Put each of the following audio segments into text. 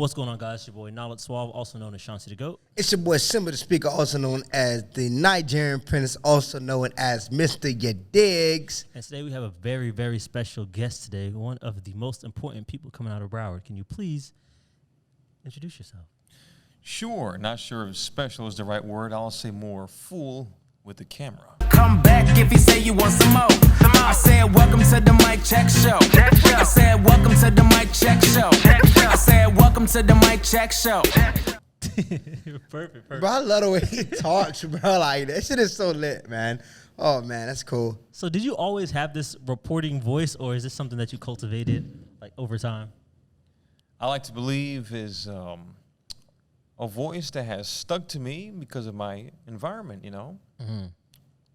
What's going on, guys? It's your boy Suave, also known as ShantiDaGoat. It's your boy SimbaTheSpeaker, also known as the Nigerian Prince, also known as Mr. Ya Diggs. And today we have a very, very special guest today, one of the most important people coming out of Broward. Can you please introduce yourself? Sure. Not sure if special is the right word. I'll say more fool with the camera. Come back if you say you want some more. I said welcome to the mic check show. I said welcome to the mic check show. I said welcome to the mic check show. Perfect. Bro, I love the way he talks, bro. Like, that shit is so lit, man. Oh, man, that's cool. So did you always have this reporting voice, or is this something that you cultivated like over time? I like to believe is a voice that has stuck to me because of my environment, you know? Mm-hmm.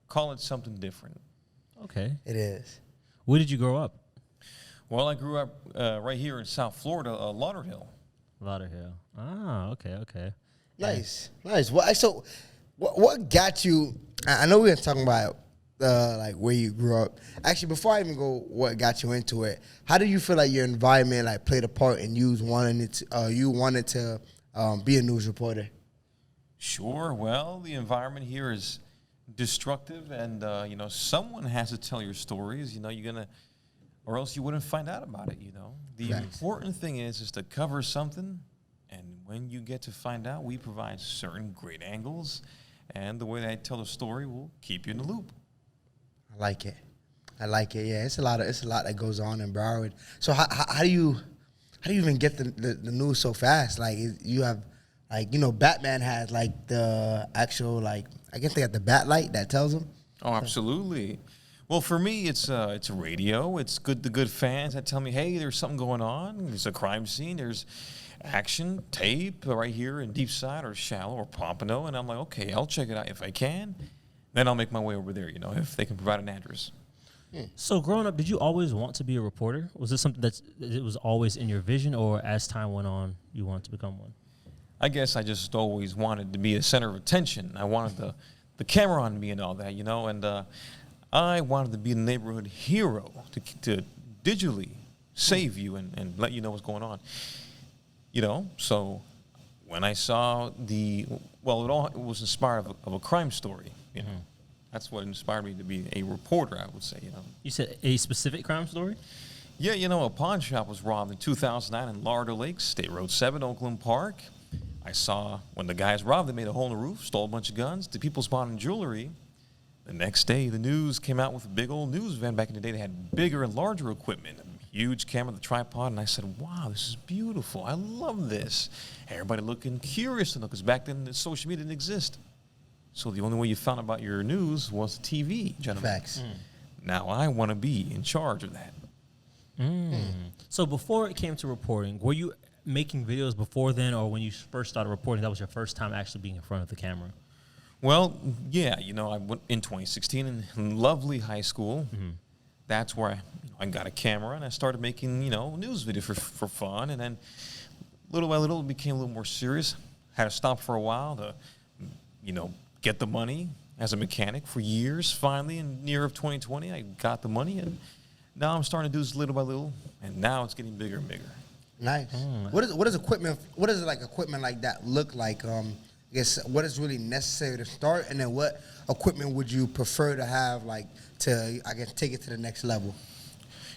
Call it something different. Okay. It is. Where did you grow up? Well, I grew up right here in South Florida, Lauderdale. Lauderdale. Ah, okay. Nice. So what got you? I know we were talking about like where you grew up. Actually, before I even go, what got you into it? How do you feel like your environment like played a part in you wanted to be a news reporter? Sure. Well, the environment here is destructive, and you know, someone has to tell your stories. You know, you're gonna, or else you wouldn't find out about it. You know, the important thing is to cover something, and when you get to find out, we provide certain great angles, and the way that I tell the story will keep you in the loop. I like it. Yeah, it's a lot that goes on in Broward. So how do you even get the news so fast? Like, you have, like, you know, Batman has like the actual, like, I guess they got the bat light that tells them. Oh, absolutely. Well, for me, it's a radio. It's the good fans that tell me, hey, there's something going on. There's a crime scene. There's action tape right here in Deepside or Shallow or Pompano, and I'm like, okay, I'll check it out if I can. Then I'll make my way over there, you know, if they can provide an address. So growing up, did you always want to be a reporter? Was this something that it was always in your vision, or as time went on, you wanted to become one? I guess I just always wanted to be the center of attention. I wanted the camera on me and all that, you know, and I wanted to be the neighborhood hero to digitally save you and let you know what's going on. You know, so when I saw it was inspired of a crime story, you know. That's what inspired me to be a reporter, I would say, you know. You said a specific crime story? Yeah, you know, a pawn shop was robbed in 2009 in Lauderdale Lakes, State Road 7, Oakland Park. I saw when the guys robbed, they made a hole in the roof, stole a bunch of guns. The people spawned in jewelry. The next day, the news came out with a big old news van. Back in the day, they had bigger and larger equipment, a huge camera, the tripod, and I said, wow, this is beautiful. I love this. Everybody looking curious to know, because back then, social media didn't exist. So the only way you found about your news was TV, gentlemen. Facts. Now I want to be in charge of that. So before it came to reporting, were you making videos before then, or when you first started reporting, that was your first time actually being in front of the camera? Well, yeah, you know, I went in 2016 in lovely high school. That's where I got a camera, and I started making, you know, news videos for fun. And then little by little, it became a little more serious. Had to stop for a while to, you know, get the money as a mechanic for years. Finally, in the year of 2020, I got the money, and now I'm starting to do this little by little, and now it's getting bigger and bigger. Nice. What does equipment like that look like? I guess what is really necessary to start, and then what equipment would you prefer to have, like, to, I guess, take it to the next level?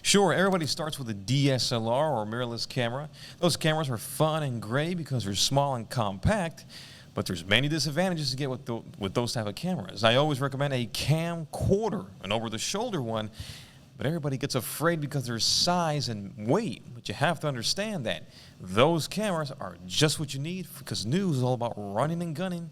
Sure, everybody starts with a DSLR or mirrorless camera. Those cameras are fun and great because they're small and compact, but there's many disadvantages to get with those type of cameras. I always recommend a camcorder, an over-the-shoulder one, but everybody gets afraid because of their size and weight. But you have to understand that those cameras are just what you need, because news is all about running and gunning,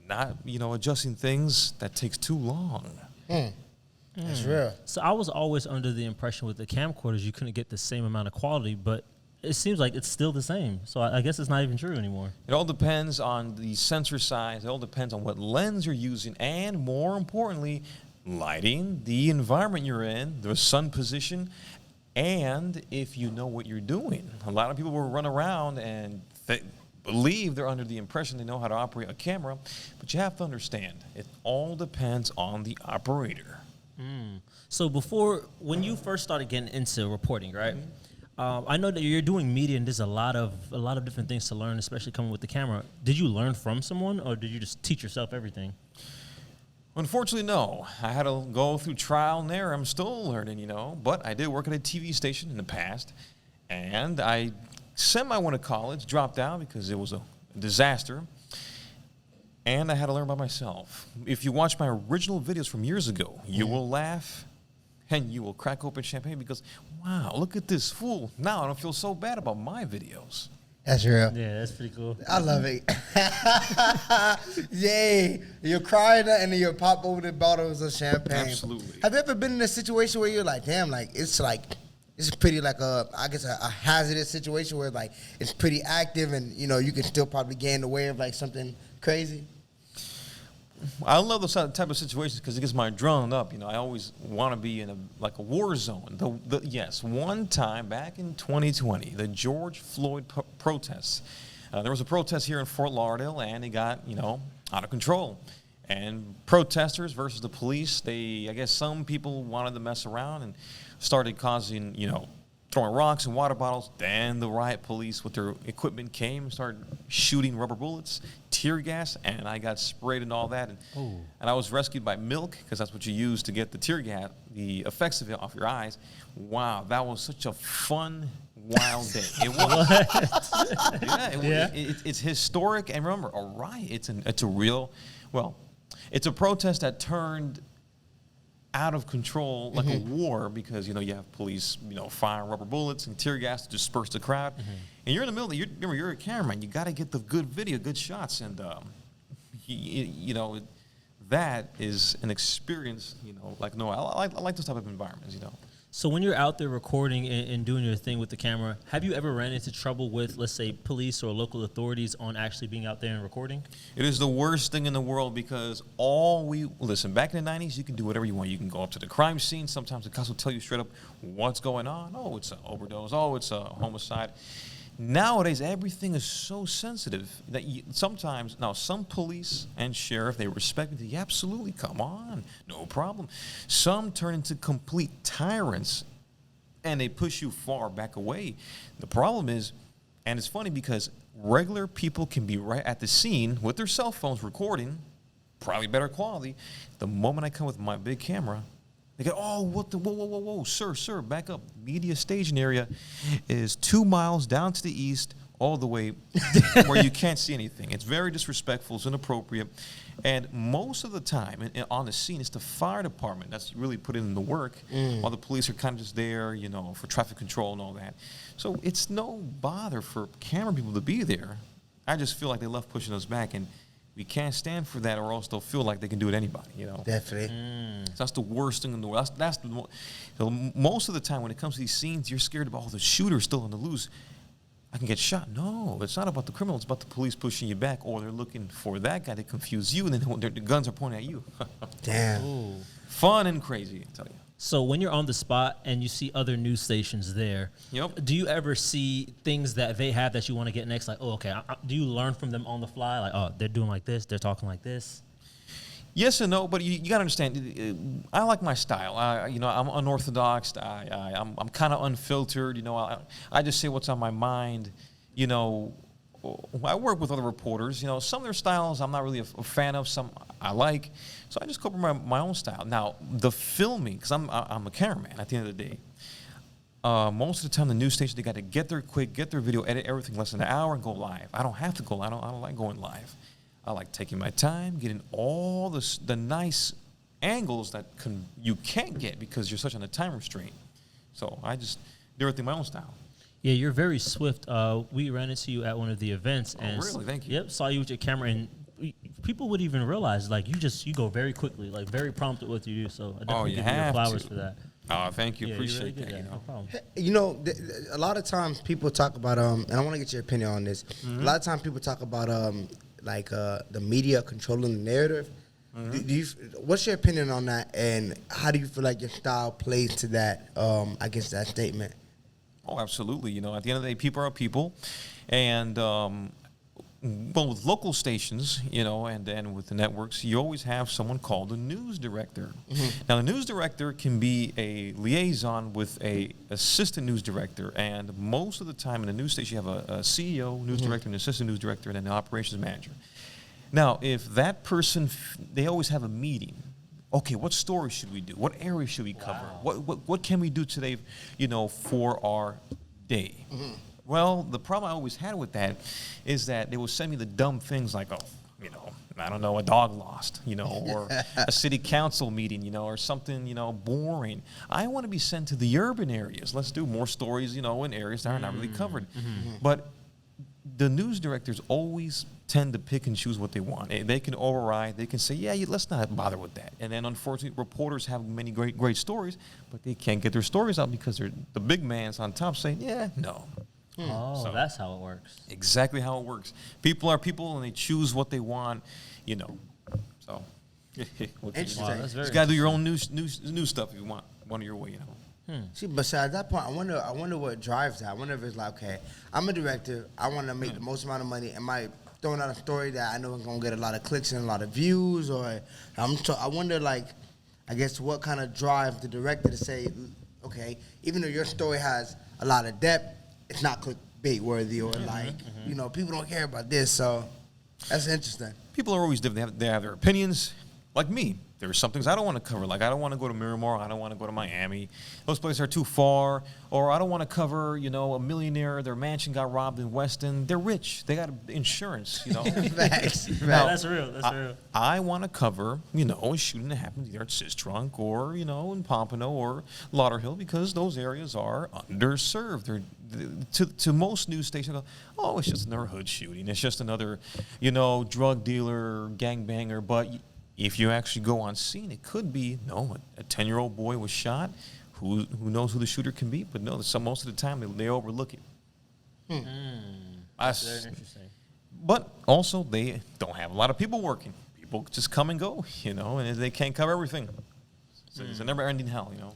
not, you know, adjusting things that takes too long. That's real. So I was always under the impression with the camcorders you couldn't get the same amount of quality, but it seems like it's still the same. So I guess it's not even true anymore. It all depends on the sensor size. It all depends on what lens you're using, and more importantly, lighting, the environment you're in, the sun position, and if you know what you're doing. A lot of people will run around and believe they're under the impression they know how to operate a camera, but you have to understand, it all depends on the operator. So when you first started getting into reporting, right? I know that you're doing media, and there's a lot of different things to learn, especially coming with the camera. Did you learn from someone, or did you just teach yourself everything? Unfortunately, no. I had to go through trial and error. I'm still learning, but I did work at a TV station in the past, and I went to college, dropped out because it was a disaster, and I had to learn by myself. If you watch my original videos from years ago, you will laugh and you will crack open champagne because, wow, look at this fool. Now I don't feel so bad about my videos. That's real. Yeah, that's pretty cool. I love it. Yay. You're crying and then you pop over the bottles of champagne. Absolutely. Have you ever been in a situation where you're like, damn, it's pretty like a hazardous situation where like it's pretty active and, you can still probably get in the way of like something crazy? I love those type of situations because it gets my adrenaline up. I always want to be in a war zone. Yes, one time back in 2020, the George Floyd protests. There was a protest here in Fort Lauderdale, and it got out of control. And protesters versus the police. I guess some people wanted to mess around and started causing throwing rocks and water bottles. Then the riot police with their equipment came and started shooting rubber bullets, tear gas, and I got sprayed and all that. And I was rescued by milk because that's what you use to get the tear gas, the effects of it off your eyes. Wow, that was such a fun, wild day. It was. It's historic. And remember, a riot, it's a real, it's a protest that turned out of control like a war because you have police firing rubber bullets and tear gas to disperse the crowd, and you're in the middle of you're a cameraman, you got to get the good video, good shots, and that is an experience like no, I like those type of environments. So when you're out there recording and doing your thing with the camera, have you ever ran into trouble with, let's say, police or local authorities on actually being out there and recording? It is the worst thing in the world because listen, back in the 90s, you can do whatever you want. You can go up to the crime scene. Sometimes the cops will tell you straight up what's going on. Oh, it's an overdose. Oh, it's a homicide. Nowadays, everything is so sensitive that sometimes, some police and sheriff, they respect it. Yeah, absolutely, come on, no problem. Some turn into complete tyrants, and they push you far back away. The problem is, and it's funny because regular people can be right at the scene with their cell phones recording, probably better quality. The moment I come with my big camera, they go, oh, whoa, sir, back up. Media staging area is 2 miles down to the east, all the way where you can't see anything. It's very disrespectful, it's inappropriate. And most of the time on the scene, it's the fire department that's really put in the work, while the police are kind of just there, for traffic control and all that. So it's no bother for camera people to be there. I just feel like they love pushing us back, and we can't stand for that, or else they'll feel like they can do it anybody, Definitely. So that's the worst thing in the world. Most of the time when it comes to these scenes, you're scared about, the shooter's still on the loose. I can get shot. No, it's not about the criminal. It's about the police pushing you back, or they're looking for that guy to confuse you, and then the guns are pointing at you. Damn. Ooh. Fun and crazy, I tell you. So when you're on the spot and you see other news stations there, do you ever see things that they have that you want to get next? Like, oh, okay, do you learn from them on the fly? Like, oh, they're doing like this, they're talking like this? Yes and no, but you got to understand, I like my style. I'm unorthodox. I'm kind of unfiltered. I just say what's on my mind. I work with other reporters. Some of their styles I'm not really a fan of. Some I like. So I just go over my own style. Now, the filming, because I'm a cameraman at the end of the day. Most of the time, the news station, they got to get there quick, get their video, edit everything less than an hour, and go live. I don't have to go live. I don't like going live. I like taking my time, getting all the nice angles that you can't get because you're such on a time restraint. So I just do everything my own style. Yeah, you're very swift. We ran into you at one of the events. And really? Thank you. Yep, saw you with your camera, and people would even realize, like, you go very quickly, like, very prompt at what you do. So I definitely give you your flowers for that. Oh, thank you. Yeah, appreciate you really that. No problem. A lot of times people talk about, and I want to get your opinion on this. A lot of times people talk about, the media controlling the narrative. What's your opinion on that, and how do you feel like your style plays to that, against that statement? Oh, absolutely. At the end of the day, people are people, and Well, with local stations, you know, and then with the networks, you always have someone called a news director. Now, the news director can be a liaison with a assistant news director, and most of the time in a news station, you have a CEO, news director, an assistant news director, and then an operations manager. Now, if that person, they always have a meeting. Okay, what story should we do? What area should we cover? What can we do today, you know, for our day? Well, the problem I always had with that is that they would send me the dumb things like, oh, you know, I don't know, a dog lost, you know, or a city council meeting, you know, or something, you know, boring. I want to be sent to the urban areas. Let's do more stories, you know, in areas that are not really covered. But the news directors always tend to pick and choose what they want. They can override. They can say, yeah, let's not bother with that. And then, unfortunately, reporters have many great stories, but they can't get their stories out because the big man's on top saying, yeah, no. Oh, so that's how it works. Exactly how it works. People are people, and they choose what they want, you know. So, Interesting. Wow, that's very you got to do your own news stuff if you want it your way, you know. See, but at that point, I wonder what drives that. I wonder if it's like, okay, I'm a director. I want to make the most amount of money. Am I throwing out a story that I know is gonna get a lot of clicks and a lot of views, or I wonder, like, I guess what kind of drive the director to say, okay, even though your story has a lot of depth, it's not clickbait worthy, or like, you know, people don't care about this. So that's interesting. People are always different. They have their opinions. Like me, there are some things I don't want to cover. Like, I don't want to go to Miramar. I don't want to go to Miami. Those places are too far. Or I don't want to cover, you know, a millionaire. Their mansion got robbed in Weston. They're rich. They got insurance, you know. Facts. No, that's real. That's real. I want to cover, you know, a shooting that happened either at Sistrunk or, you know, in Pompano or Lauderhill, because those areas are underserved. They're to most news stations, go, oh, it's just another hood shooting. It's just another, you know, drug dealer, gangbanger. But if you actually go on scene, it could be, no, a 10-year-old boy was shot. Who knows who the shooter can be? But no, most of the time they overlook it. That's very interesting. But also, they don't have a lot of people working. People just come and go, you know, and they can't cover everything. So it's a never-ending hell, you know.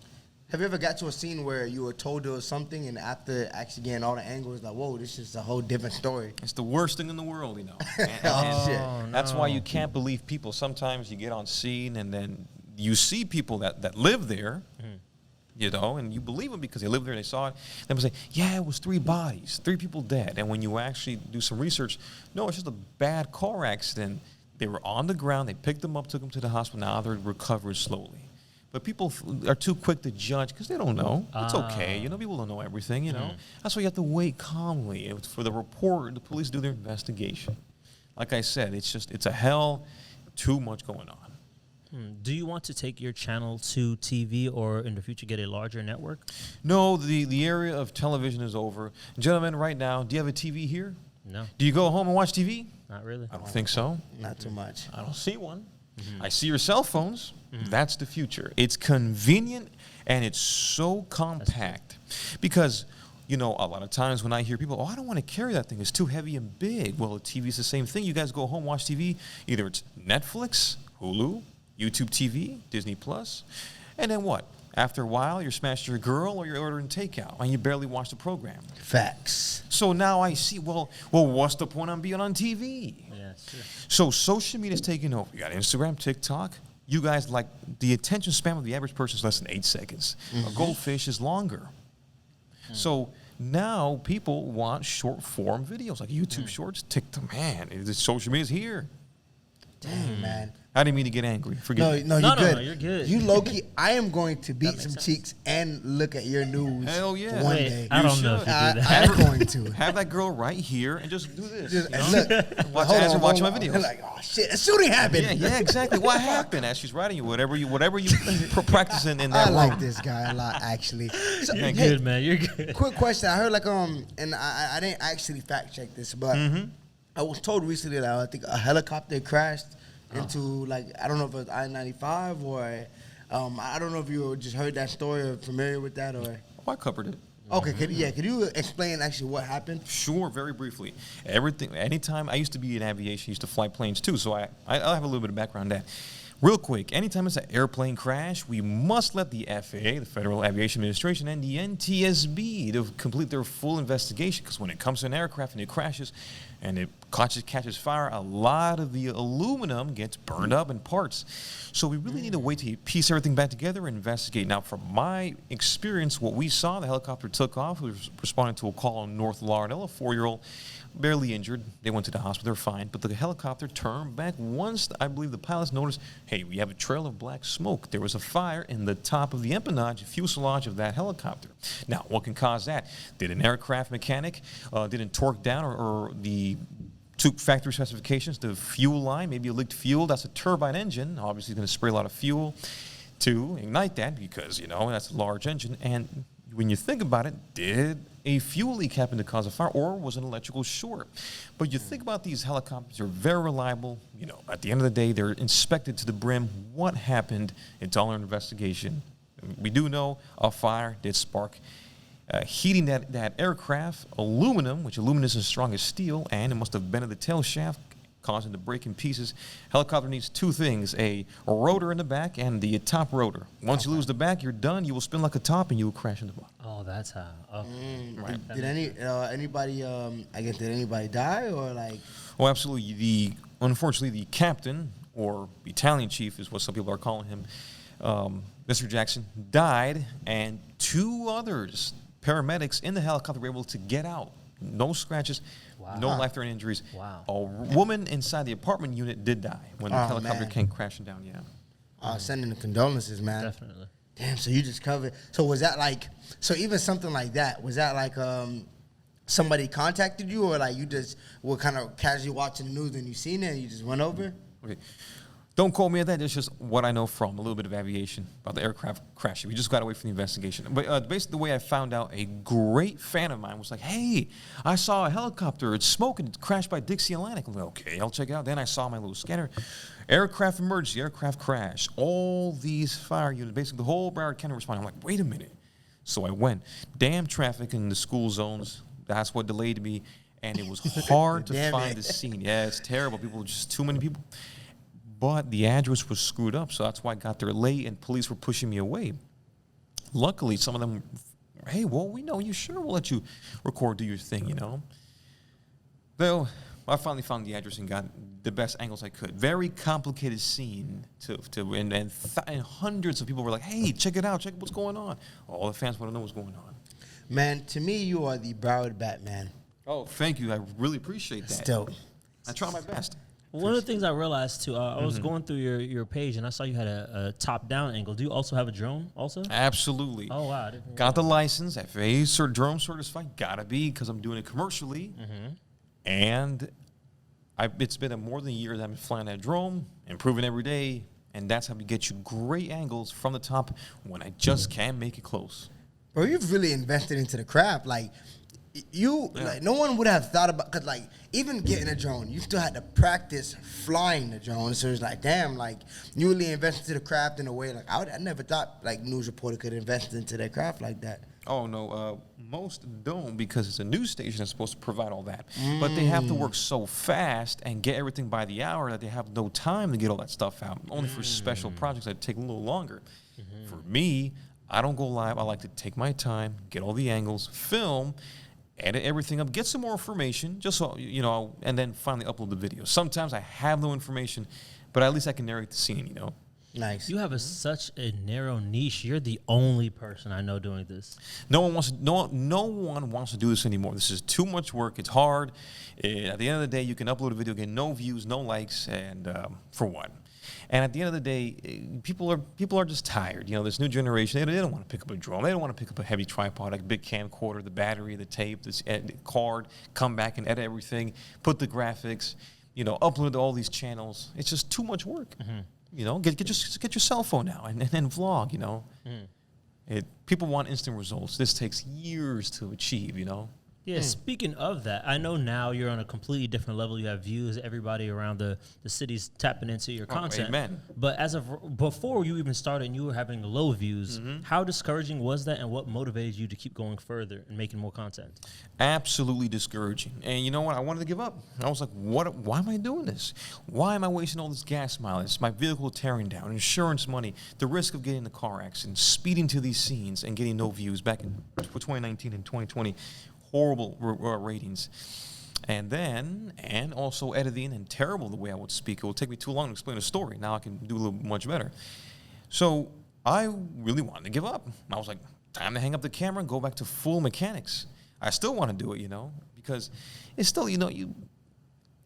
Have you ever got to a scene where you were told there was something, and after actually getting all the angles, like, whoa, this is a whole different story? It's the worst thing in the world, you know. And Shit. that's why you can't believe people. Sometimes you get on scene, and then you see people that live there, you know, and you believe them because they live there, they saw it. They say, yeah, it was 3 bodies, 3 people dead. And when you actually do some research, no, it's just a bad car accident. They were on the ground. They picked them up, took them to the hospital. Now they're recovering slowly. But people are too quick to judge because they don't know. It's okay. You know, people don't know everything, you know. That's why you have to wait calmly for the police to do their investigation. Like I said, it's a hell, too much going on. Do you want to take your channel to TV or in the future get a larger network? No, the area of television is over. Gentlemen, right now, do you have a TV here? No. Do you go home and watch TV? Not really. I don't think so. Not too much. I don't see one. I see your cell phones. That's the future. It's convenient and it's so compact. Because, you know, a lot of times when I hear people, oh, I don't want to carry that thing. It's too heavy and big. Well, the TV is the same thing. You guys go home, watch TV. Either it's Netflix, Hulu, YouTube TV, Disney Plus, and then what? After a while, you're smashing your girl or you're ordering takeout, and you barely watch the program. Facts. So now I see, well, what's the point on being on TV? Yeah, it's true. So social media's taking over. You got Instagram, TikTok. You guys, like, the attention span of the average person is less than 8 seconds. A goldfish is longer. So now people want short-form videos, like YouTube Shorts, TikTok. Man, the social media's here. Dang, man. I didn't mean to get angry. Forgive me. No, you're good. No, you're good. You low-key, I am going to beat some cheeks and look at your news Hell yeah. one Wait, day. I don't know if you do that. I'm going to. Have that girl right here and just do this. Just, you and know? look, Watch hold ads on, and watch my hold on. videos. Like, oh shit, a shooting happened. Yeah, exactly. What happened as she's writing you? Whatever you practicing in that I room. like this guy a lot, actually. So, You're hey, good, man. You're good. quick question. I heard and I didn't actually fact check this, but I was told recently that I think a helicopter crashed into, like, I don't know if it was I-95 or I don't know if you just heard that story or familiar with that or. Oh, I covered it. Okay, could you explain actually what happened? Sure, very briefly. Anytime I used to be in aviation, I used to fly planes too, so I'll have a little bit of background on that. Real quick, anytime it's an airplane crash, we must let the FAA, the Federal Aviation Administration, and the NTSB to complete their full investigation. Because when it comes to an aircraft and it crashes and it catches fire, a lot of the aluminum gets burned up in parts. So we really need to wait to piece everything back together and investigate. Now, from my experience, what we saw, the helicopter took off. We were responding to a call on North Lauderdale, a 4-year-old, barely injured. They went to the hospital, they're fine. But the helicopter turned back once, I believe the pilots noticed, hey, we have a trail of black smoke. There was a fire in the top of the empennage, fuselage of that helicopter. Now, what can cause that? Did an aircraft mechanic didn't torque down or the took factory specifications, the fuel line, maybe a leaked fuel? That's a turbine engine. Obviously, it's going to spray a lot of fuel to ignite that because, you know, that's a large engine. And when you think about it, did a fuel leak happen to cause a fire, or was an electrical short? But you think about these helicopters, they're very reliable. You know, at the end of the day, they're inspected to the brim. What happened? It's all an investigation. We do know a fire did spark. Heating that aircraft, aluminum, which aluminum is as strong as steel, and it must have bent at the tail shaft, causing it to break in pieces. Helicopter needs two things, a rotor in the back and the top rotor. Once you lose the back, you're done. You will spin like a top and you will crash in the bottom. Oh, that's how. Oh. Right. Did anybody die or like? Oh, absolutely. Unfortunately, the captain, or battalion chief is what some people are calling him, Mr. Jackson, died, and 2 others, paramedics in the helicopter, were able to get out. No scratches, no life-threatening injuries. Wow. A woman inside the apartment unit did die when the helicopter came crashing down, Sending the condolences, man. Definitely. Damn, so you just covered. So was that like, so even something like that, was that like somebody contacted you, or like you just were kind of casually watching the news and you seen it and you just went over? Okay. Don't quote me on that. It's just what I know from a little bit of aviation about the aircraft crashing. We just got away from the investigation. But basically the way I found out, a great fan of mine was like, hey, I saw a helicopter. It's smoking. It crashed by Dixie Atlantic. I'm like, okay, I'll check it out. Then I saw my little scanner. Aircraft emergency, aircraft crash. All these fire units, basically the whole Broward County responded. I'm like, wait a minute. So I went. Damn traffic in the school zones. That's what delayed me. And it was hard to find the scene. Yeah, it's terrible. Just too many people. But the address was screwed up, so that's why I got there late, and police were pushing me away. Luckily, some of them, hey, well, we know you, sure, we'll let you record, do your thing, you know. Though, I finally found the address and got the best angles I could. Very complicated scene, and hundreds of people were like, hey, check it out, check what's going on. All the fans want to know what's going on. Man, to me, you are the Broward Batman. Oh, thank you. I really appreciate that. Still. I try my best. One of the things I realized too, I was going through your page and I saw you had a top-down angle. Do you also have a drone also? Absolutely. Oh, wow. Got the license, FAA drone certified. Gotta be, because I'm doing it commercially. And it's been more than a year that I've been flying that drone, improving every day, and that's how we get you great angles from the top when I just can't make it close. Bro, you've really invested into the craft. Like, like, no one would have thought about, because, like, even getting a drone, you still had to practice flying the drone. So it's like, damn, like, you really invested into the craft in a way, like, I never thought, like, news reporter could invest into their craft like that. Oh, no, most don't, because it's a news station that's supposed to provide all that. But they have to work so fast and get everything by the hour that they have no time to get all that stuff out. Only for special projects that take a little longer. For me, I don't go live. I like to take my time, get all the angles, film, edit everything up, get some more information, just so, you know, and then finally upload the video. Sometimes I have no information, but at least I can narrate the scene, you know. Nice. You have such a narrow niche. You're the only person I know doing this. No one wants to do this anymore. This is too much work. It's hard. At the end of the day, you can upload a video, get no views, no likes, and for what? And at the end of the day, people are just tired. You know, this new generation, they don't want to pick up a drone. They don't want to pick up a heavy tripod, like a big camcorder, the battery, the tape, the card, come back and edit everything, put the graphics, you know, upload to all these channels. It's just too much work. You know, get your cell phone now and vlog, you know. People want instant results. This takes years to achieve, you know. Yeah, speaking of that, I know now you're on a completely different level. You have views. Everybody around the city's tapping into your content. Amen. But as of before you even started and you were having low views, how discouraging was that, and what motivated you to keep going further and making more content? Absolutely discouraging. And you know what? I wanted to give up. I was like, why am I doing this? Why am I wasting all this gas mileage? My vehicle tearing down, insurance money, the risk of getting in a car accident, speeding to these scenes and getting no views back in 2019 and 2020. Horrible ratings. And also editing and terrible the way I would speak. It will take me too long to explain a story. Now I can do a little much better. So I really wanted to give up. I was like, time to hang up the camera and go back to full mechanics. I still want to do it, because it's still,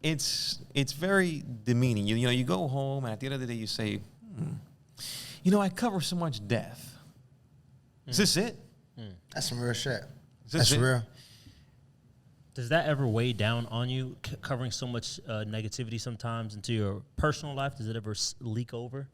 it's very demeaning. You go home and at the end of the day you say, I cover so much death. Is this it? That's some real shit. That's real. Does that ever weigh down on you, covering so much negativity sometimes into your personal life? Does it ever leak over?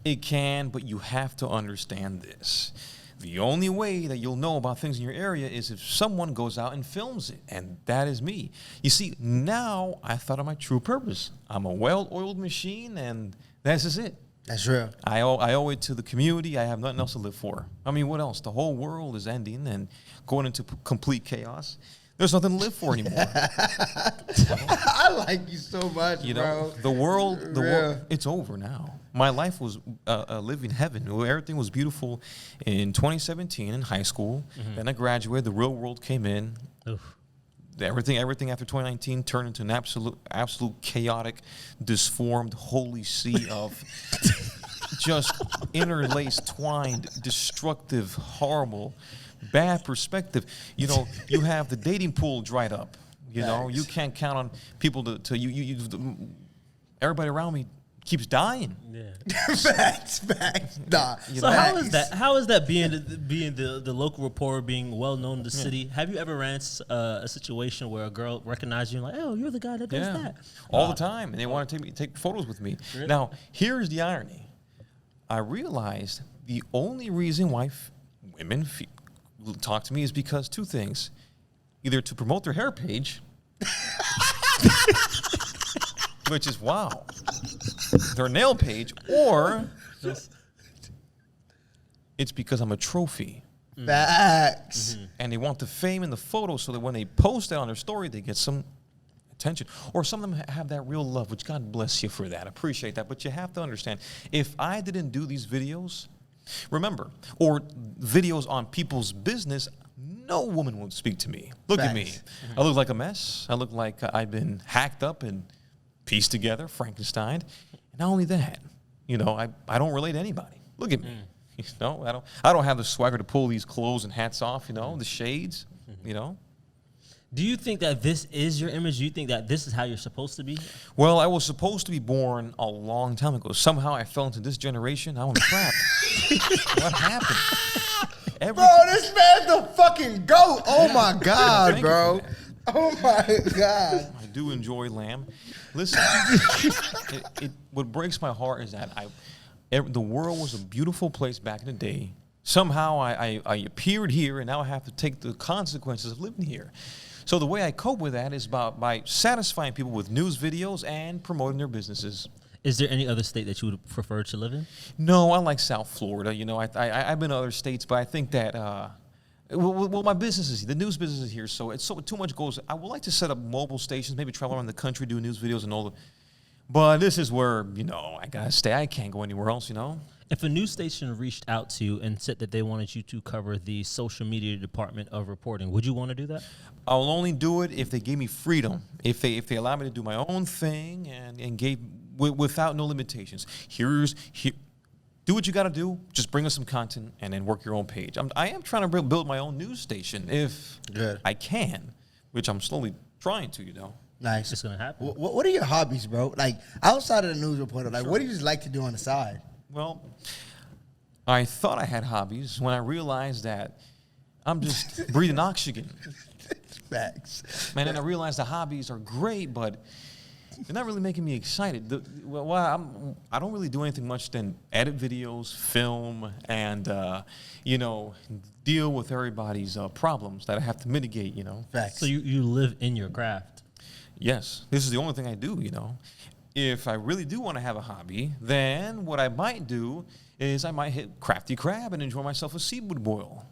It can, but you have to understand this. The only way that you'll know about things in your area is if someone goes out and films it, and that is me. You see, now I thought of my true purpose. I'm a well-oiled machine, and this is it. That's real. I owe it to the community. I have nothing else to live for. I mean, what else? The whole world is ending and going into complete chaos. There's nothing to live for anymore. I like you so much, bro. The world, it's over now. My life was a living heaven. Everything was beautiful in 2017 in high school. Then I graduated. The real world came in. Oof. Everything after 2019 turned into an absolute chaotic, disformed, holy sea of just interlaced, twined, destructive, horrible, bad perspective. You have the dating pool dried up. You can't count on people to everybody around me keeps dying. Yeah. Facts. Nah. So how is that? How is that being the local reporter, being well known in the city? Have you ever ran a situation where a girl recognized you and like, oh, you're the guy that does that? All the time, and they want to take photos with me. Really? Now, here's the irony. I realized the only reason why women talk to me is because two things: either to promote their hair page, which is wow, their nail page, or it's because I'm a trophy. Facts. And they want the fame and the photo so that when they post it on their story, they get some attention. Or some of them have that real love, which God bless you for that. I appreciate that. But you have to understand, if I didn't do these videos, remember, or videos on people's business, no woman would speak to me. Look at me. I look like a mess. I look like I've been hacked up and pieced together, Frankenstein. And not only that, I don't relate to anybody. Look at me. I don't have the swagger to pull these clothes and hats off, the shades, Do you think that this is your image? Do you think that this is how you're supposed to be? Well, I was supposed to be born a long time ago. Somehow I fell into this generation. I was trapped. What happened? Bro, this man's the fucking GOAT. Oh, my God, bro. Oh, my God. I do enjoy lamb. Listen, what breaks my heart is that the world was a beautiful place back in the day. Somehow I appeared here, and now I have to take the consequences of living here. So the way I cope with that is by satisfying people with news videos and promoting their businesses. Is there any other state that you would prefer to live in? No, I like South Florida. I've been to other states, but I think that my business is the news business is here, so it's too much goes. I would like to set up mobile stations, maybe travel around the country, do news videos and all the. But this is where I gotta stay. I can't go anywhere else. If a news station reached out to you and said that they wanted you to cover the social media department of reporting, would you want to do that? I'll only do it if they gave me freedom. If they allow me to do my own thing and gave without no limitations. Do what you got to do. Just bring us some content and then work your own page. I am trying to build my own news station if I can, which I'm slowly trying to. Nice. It's gonna happen. What are your hobbies, bro? Like outside of the news reporter, what do you just like to do on the side? Well, I thought I had hobbies when I realized that I'm just breathing oxygen. Facts. Man, and I realized the hobbies are great, but They're not really making me excited. I don't really do anything much than edit videos, film, and deal with everybody's problems that I have to mitigate. Facts. So you live in your craft. Yes, this is the only thing I do. If I really do want to have a hobby, then what I might do is I might hit Crafty Crab and enjoy myself a seafood boil.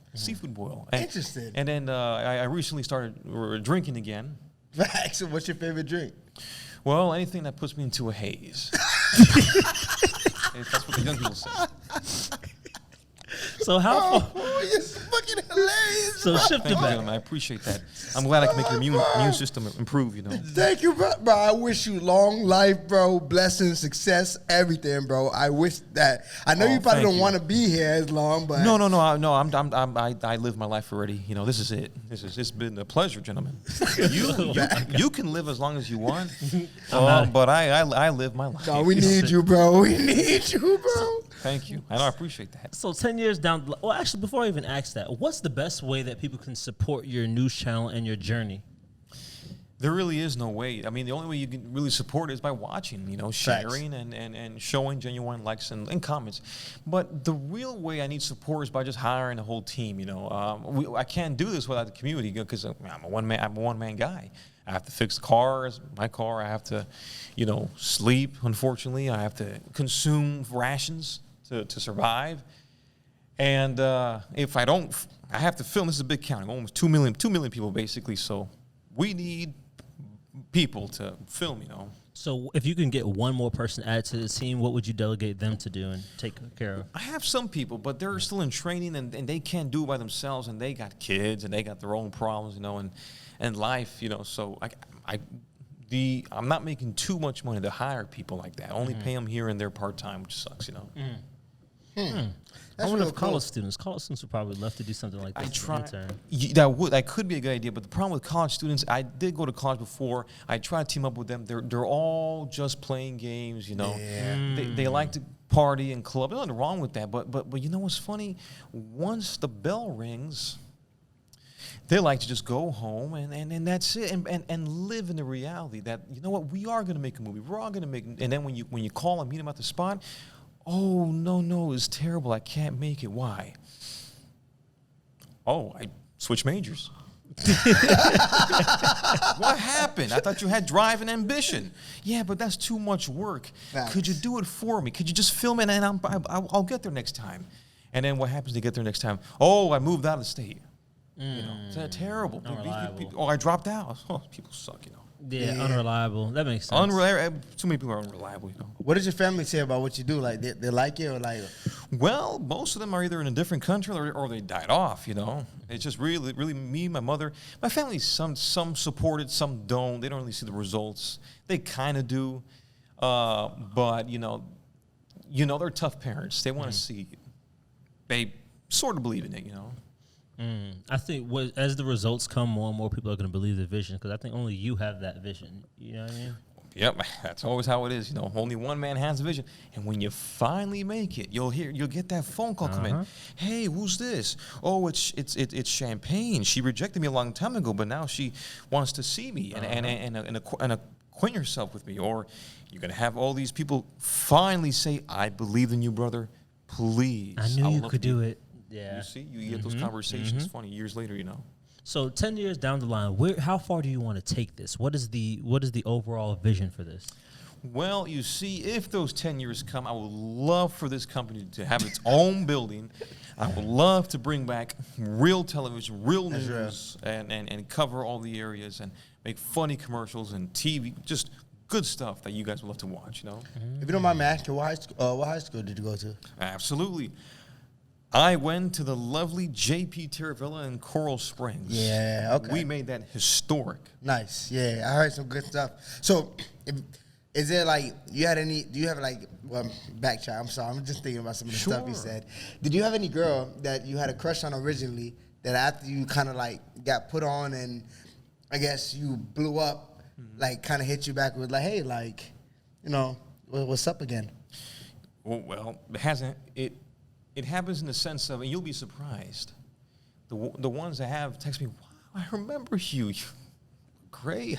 Interesting. And then I recently started drinking again. Facts. So what's your favorite drink? Well, anything that puts me into a haze. If that's what the young people say. So how far? Oh, you're fucking hilarious. So shift it Thank you, back. gentlemen. I appreciate that. I'm glad I can make your immune system improve, Thank you, bro. I wish you long life, bro. Blessings, success, everything, bro. I wish that. I know you probably don't want to be here as long, but No. I live my life already. This is it. It's been a pleasure, gentlemen. You can live as long as you want, but I live my life. No, we need you, bro. We need you, bro. Thank you. I appreciate that. So 10 years down, well, actually, before I even ask that, what's the best way that people can support your news channel and your journey? There really is no way. I mean, the only way you can really support it is by watching, sharing and showing genuine likes and comments. But the real way I need support is by just hiring a whole team. I can't do this without the community because I'm a one-man guy. I have to fix my car. I have to, sleep. Unfortunately, I have to consume rations to survive. And if I don't, I have to film. This is a big county, almost 2 million people basically. So we need people to film, So if you can get one more person added to the team, what would you delegate them to do and take care of? I have some people, but they're still in training and they can't do it by themselves, and they got kids and they got their own problems, and life, So I'm not making too much money to hire people like that. I only pay them here and there part time, which sucks, I wonder if college students would probably love to do something like this. I try. Intern. That could be a good idea, but the problem with college students, I did go to college before. I try to team up with them. They're all just playing games, They like to party and club. There's nothing wrong with that, but you know what's funny? Once the bell rings, they like to just go home and that's it, and live in the reality that we are going to make a movie. We're all going to make, and then when you call and meet them at the spot. Oh, no, it's terrible. I can't make it. Why? Oh, I switched majors. What happened? I thought you had drive and ambition. Yeah, but that's too much work. Facts. Could you do it for me? Could you just film it and I'll get there next time? And then what happens to get there next time? Oh, I moved out of the state. Is that terrible? Unreliable. I dropped out. Oh, people suck, Yeah, unreliable. That makes sense. Too many people are unreliable, What does your family say about what you do? Like, they like it or like? Well, most of them are either in a different country or they died off, It's just really me, my mother. My family, some support it, some don't. They don't really see the results. They kind of do. But, they're tough parents. They want to see it. They sort of believe in it, I think as the results come, more and more people are going to believe the vision because I think only you have that vision. You know what I mean? Yep, that's always how it is. Only one man has a vision, and when you finally make it, you'll get that phone call come in. Hey, who's this? Oh, it's Champagne. She rejected me a long time ago, but now she wants to see me and acquaint herself with me. Or you're gonna have all these people finally say, "I believe in you, brother. Please, I knew you could do it." Yeah. You see, you get those conversations. Funny years later, So 10 years down the line, how far do you want to take this? What is the overall vision for this? Well, you see, if those 10 years come, I would love for this company to have its own building. I would love to bring back real television, real news, and cover all the areas and make funny commercials and TV, just good stuff that you guys would love to watch, If you don't mind me asking, what high school did you go to? Absolutely. I went to the lovely J.P. Terravilla in Coral Springs. Yeah, okay. We made that historic. Nice. Yeah, I heard some good stuff. So, is there like, do you have like, backtrack, I'm sorry, I'm just thinking about some of the stuff you said. Did you have any girl that you had a crush on originally that after you kind of like got put on and I guess you blew up, like kind of hit you back with like, hey, like, what's up again? Well, it happens in the sense of, and you'll be surprised, the ones that have text me, wow, I remember you. Great.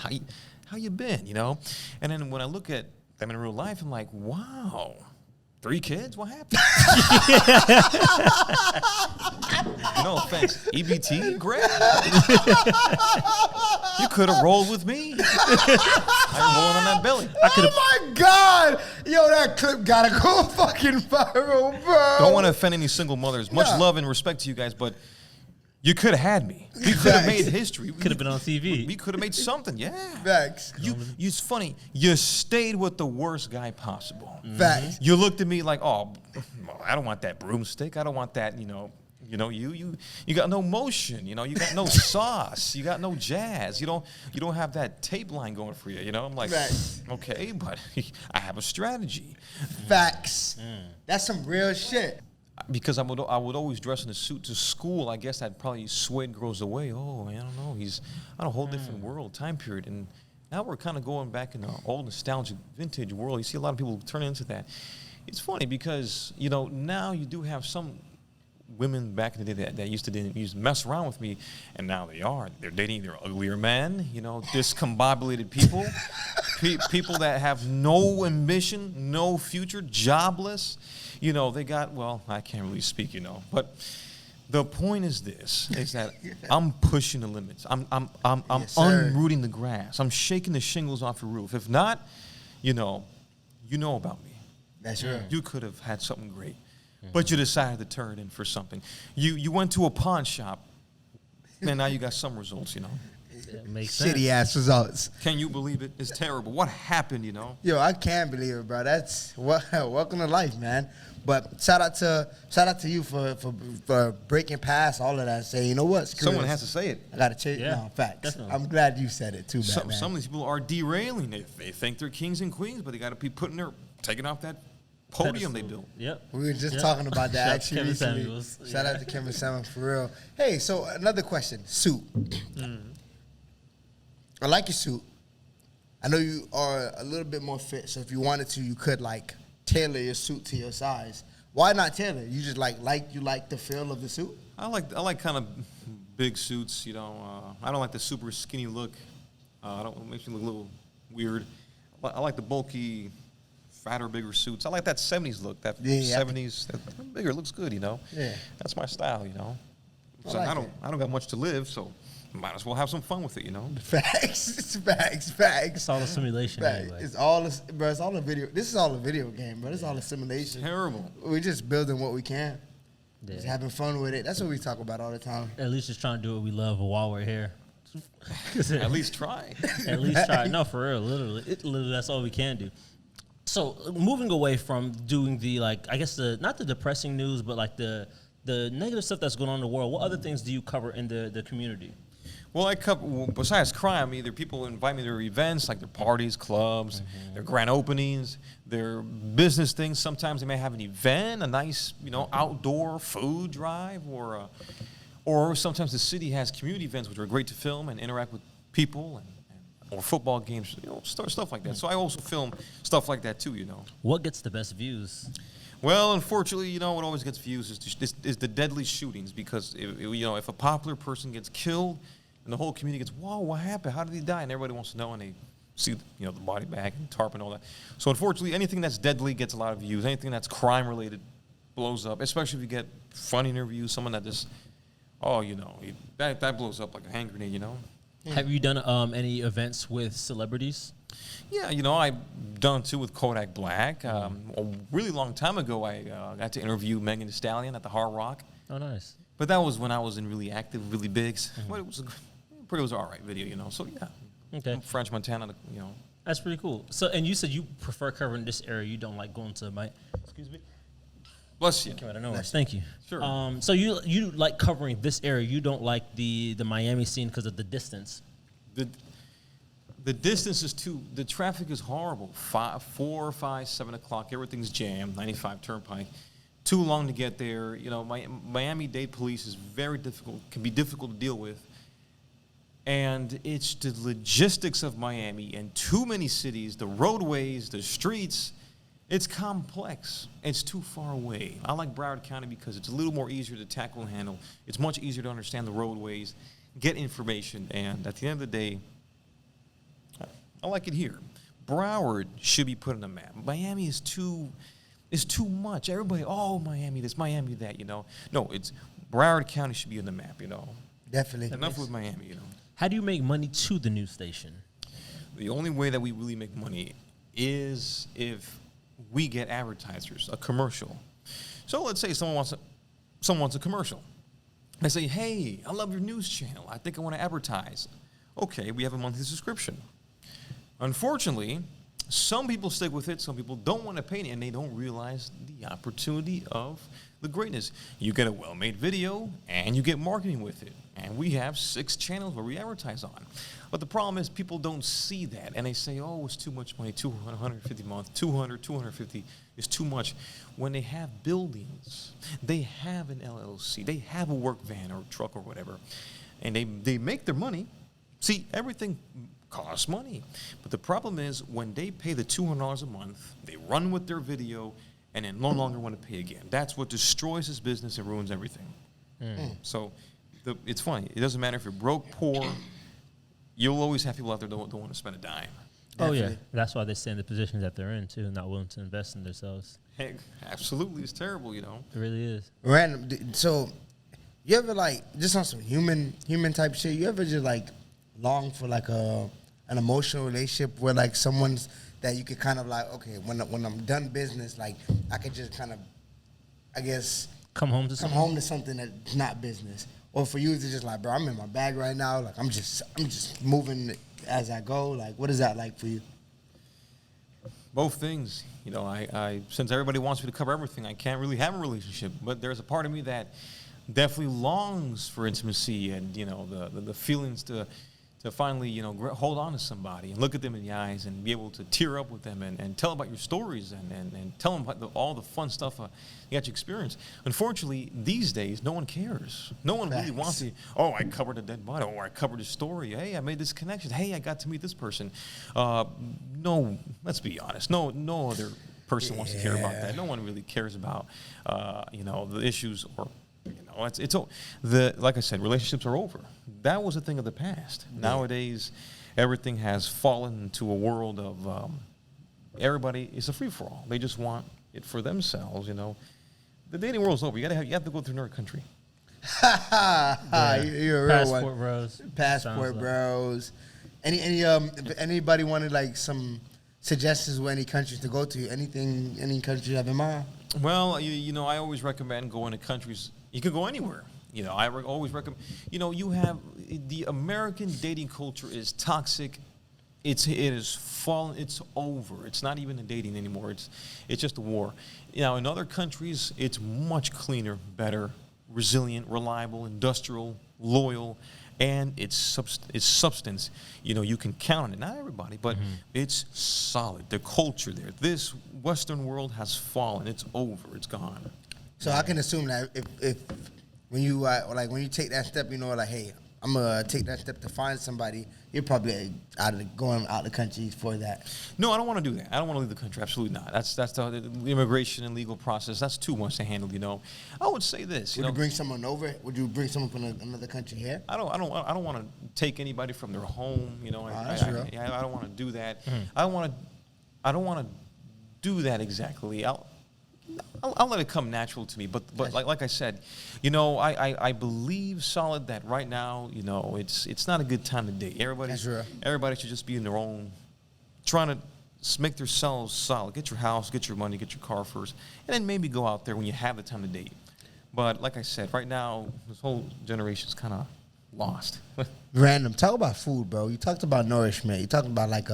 how you been, you know? And then when I look at them in real life, I'm like, wow, 3 kids? What happened? No offense. EBT? Great. You could have rolled with me. I'm rolling on that belly. Oh my God! Yo, that clip gotta go fucking viral, bro. Don't want to offend any single mothers. Much love and respect to you guys, but you could have had me. We could have made history. Could have been on TV. We could have made something, yeah. Facts. It's funny. You stayed with the worst guy possible. Facts. You looked at me like, oh, I don't want that broomstick. I don't want that, you got no motion, you got no sauce, you got no jazz, you don't have that tape line going for you, I'm like, Facts. okay, but I have a strategy. Facts. That's some real shit. Because I would always dress in a suit to school. I guess that probably swayed girls away. Oh, man, I don't know. He's on a whole different world, time period. And now we're kind of going back in the old nostalgic vintage world. You see a lot of people turn into that. It's funny because, now you do have some women back in the day that used to mess around with me, and now they're dating either uglier men, discombobulated people, people that have no ambition, no future, jobless. They got, well, I can't really speak, but the point is this, is that I'm pushing the limits. I'm Yes, unrooting the grass. I'm shaking the shingles off the roof. If not, you know about me. That's real. You could have had something great, but you decided to turn it in for something. You went to a pawn shop, and now you got some results, It makes sense. Shitty ass results. Can you believe it? It's terrible. What happened, Yo, I can't believe it, bro. That's welcome to life, man. But shout out to you for breaking past all of that. Say, you know what? Screw Someone this. has to say it. I gotta change. Yeah, No, facts. definitely. I'm glad you said it too, man. Some of these people are derailing. They think they're kings and queens, but they got to be taking off that podium they built. Yep. We were just Yep. talking about that Shout out to actually Kevin recently. Samuels. Shout out to Kevin Samuels for real. Hey, so another question. Suit. I like your suit. I know you are a little bit more fit, so if you wanted to, you could tailor your suit to your size. Why not tailor? You just like the feel of the suit? I like kind of big suits. I don't like the super skinny look. It makes me look a little weird. I like the bulky, fatter, bigger suits. I like that 70s look. That 70s, that bigger looks good. Yeah. That's my style. So I I like don't got much to live, so might as well have some fun with it. Facts. It's all a simulation Facts. anyway. It's all a video. This is all a video game, bro. It's all a simulation. Terrible. We're just building what we can. Yeah. Just having fun with it. That's what we talk about all the time. At least just trying to do what we love while we're here. At least try. At least try. No, for real. Literally, that's all we can do. So moving away from doing the not the depressing news, but the negative stuff that's going on in the world. What other things do you cover in the community? Well, I cover, besides crime, either people invite me to their events, like their parties, clubs, their grand openings, their business things. Sometimes they may have an event, a nice, outdoor food drive, or sometimes the city has community events, which are great to film and interact with people, or football games, stuff like that. So I also film stuff like that too, What gets the best views? Well, unfortunately, what always gets views is the deadly shootings, because if a popular person gets killed, and the whole community gets, whoa, what happened? How did he die? And everybody wants to know, and they see the body bag and tarp and all that. So unfortunately, anything that's deadly gets a lot of views. Anything that's crime related blows up, especially if you get funny interviews, someone that just, that blows up like a hand grenade, Have you done any events with celebrities? Yeah, I've done two with Kodak Black. A really long time ago, I got to interview Megan Thee Stallion at the Hard Rock. Oh, nice. But that was when I was in really active, really big. But it was all right video, So yeah. Okay. French Montana, That's pretty cool. So, and you said you prefer covering this area. You don't like going to excuse me. Bless you. Came out of nowhere. Thank you. Sure. So you like covering this area. You don't like the Miami scene because of the distance. The distance is the traffic is horrible. 4, 5, 7 o'clock, everything's jammed. 95 Turnpike. Too long to get there. Miami-Dade police is can be difficult to deal with. And it's the logistics of Miami and too many cities, the roadways, the streets. It's complex. It's too far away. I like Broward County because it's a little more easier to tackle and handle. It's much easier to understand the roadways, get information, and at the end of the day, I like it here. Broward should be put on the map. Miami is too much. Everybody, oh, Miami this, Miami that, you know. No, it's Broward County should be on the map, you know. Definitely. Enough with Miami, you know. How do you make money to the news station? The only way that we really make money is if we get advertisers, a commercial. So let's say someone wants a commercial. They say, hey, I love your news channel. I think I want to advertise. Okay, we have a monthly subscription. Unfortunately, some people stick with it, some people don't want to pay it, and they don't realize the opportunity of the greatness. You get a well-made video, and you get marketing with it. And we have 6 channels where we advertise on. But the problem is people don't see that, and they say, oh, it's too much money, $200, $150 a month, $200, $250 is too much. When they have buildings, they have an LLC, they have a work van or truck or whatever, and they make their money. See, everything costs money. But the problem is when they pay the $200 a month, they run with their video, and then no longer want to pay again. That's what destroys his business and ruins everything. So it's funny. It doesn't matter if you're broke, poor. You'll always have people out there that don't want to spend a dime. Oh, yeah. That's why they stay in the positions that they're in, too, not willing to invest in themselves. Heck, absolutely. It's terrible, you know. It really is. Random. So, you ever, like, just on some human type shit, you ever just, like, long for, like, an emotional relationship where, like, someone's that you could kind of, like, okay, when I'm done business, like, I could just kind of, I guess, Come home to something that's not business. Or for you, it's just like, bro, I'm in my bag right now. Like, I'm just moving as I go. Like, what is that like for you? Both things. You know, I since everybody wants me to cover everything, I can't really have a relationship. But there's a part of me that definitely longs for intimacy and, you know, the feelings to finally, you know, hold on to somebody and look at them in the eyes and be able to tear up with them and tell about your stories and tell them about all the fun stuff you got to experience. Unfortunately, these days, no one cares. No one really wants to, oh, I covered a dead body, or I covered a story. Hey, I made this connection. Hey, I got to meet this person. No, let's be honest. No other person wants to care about that. No one really cares about, you know, the issues or, you know, like I said, relationships are over. That was a thing of the past. Yeah. Nowadays, everything has fallen into a world of everybody is a free-for-all. They just want it for themselves, you know. The dating world's over. You have to go through another country. Yeah. You're a real Passport one. bros. Passport bros. Anybody wanted like some suggestions with any countries to go to? Any country you have in mind? Well, you know, I always recommend going to countries. You can go anywhere. You know, I always recommend. You know, you have the American dating culture is toxic. It is fallen. It's over. It's not even a dating anymore. It's just a war. You know, in other countries, it's much cleaner, better, resilient, reliable, industrial, loyal, and it's substance. You know, you can count on it. Not everybody, but it's solid. The culture there. This Western world has fallen. It's over. It's gone. So I can assume that if when you when you take that step, you know, like, hey, I'm gonna take that step to find somebody, you're probably going out of the country for that. No, I don't want to do that. I don't want to leave the country. Absolutely not. That's the immigration and legal process. That's too much to handle. You know, I would say this. Would you bring someone over? Would you bring someone from another country here? I don't want to take anybody from their home. You know, I don't want to do that. I don't want to do that exactly. I'll let it come natural to me, but like I said, you know, I believe solid that right now, you know, it's not a good time to date. Everybody should just be in their own, trying to make themselves solid. Get your house, get your money, get your car first, and then maybe go out there when you have the time to date. But like I said, right now, this whole generation's kind of lost. Random. Talk about food, bro. You talked about nourishment. You talked about like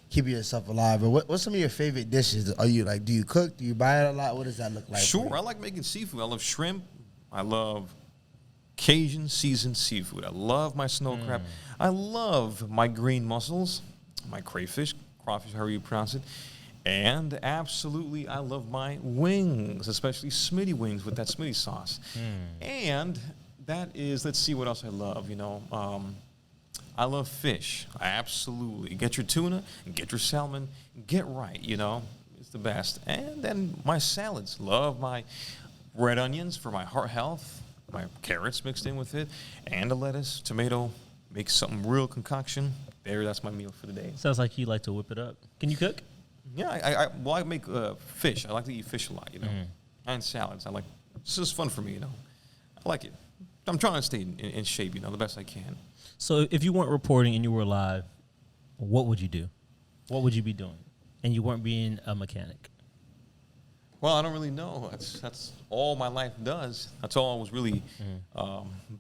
keeping yourself alive. But what's some of your favorite dishes? Are you like, do you cook? Do you buy it a lot? What does that look like? Sure, I like making seafood. I love shrimp. I love Cajun seasoned seafood. I love my snow crab. I love my green mussels, my crayfish, crawfish, however you pronounce it. And absolutely, I love my wings, especially Smitty wings with that Smitty sauce. And that is, let's see what else I love, you know. I love fish. Absolutely. Get your tuna, get your salmon, get right, you know. It's the best. And then my salads. Love my red onions for my heart health, my carrots mixed in with it, and the lettuce, tomato, make something real concoction. That's my meal for the day. Sounds like you like to whip it up. Can you cook? Yeah, I make fish. I like to eat fish a lot, you know, and salads. It's just fun for me, you know. I like it. I'm trying to stay in shape, you know, the best I can. So if you weren't reporting and you were live, what would you do? What would you be doing? And you weren't being a mechanic. Well, I don't really know. That's all my life does. That's all I was really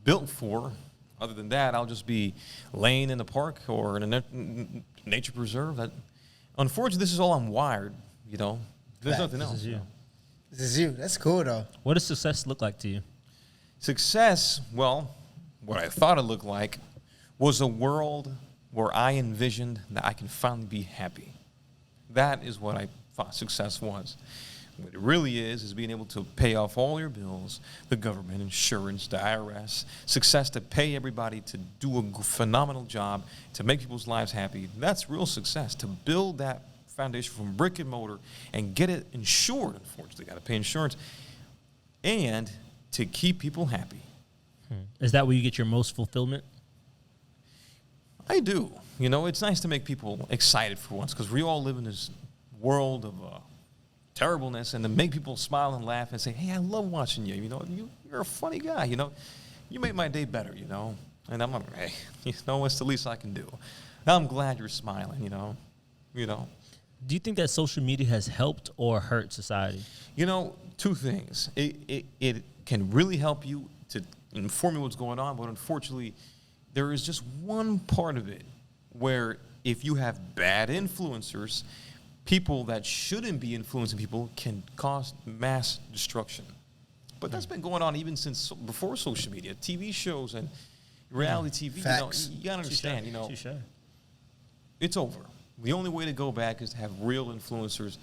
built for. Other than that, I'll just be laying in the park or in a nature preserve. Unfortunately, this is all I'm wired, you know. There's nothing else. This is you. This is you. That's cool, though. What does success look like to you? Success, well, what I thought it looked like was a world where I envisioned that I can finally be happy. That is what I thought success was. What it really is being able to pay off all your bills, the government, insurance, the IRS, success to pay everybody to do a phenomenal job, to make people's lives happy. That's real success, to build that foundation from brick and mortar and get it insured, unfortunately. Got to pay insurance, and to keep people happy. Is that where you get your most fulfillment? I do. You know, it's nice to make people excited for once, because we all live in this world of terribleness, and to make people smile and laugh and say, hey, I love watching you. You know, you're a funny guy. You know, you make my day better, you know. And I'm like, hey, you know, what's the least I can do? I'm glad you're smiling, you know. Do you think that social media has helped or hurt society? You know, two things. It can really help you to inform you what's going on, but unfortunately, there is just one part of it where if you have bad influencers, people that shouldn't be influencing people can cause mass destruction. But that's been going on even since before social media, TV shows and reality TV. Facts. You gotta understand, you know, Touche. it's over. The only way to go back is to have real influencers,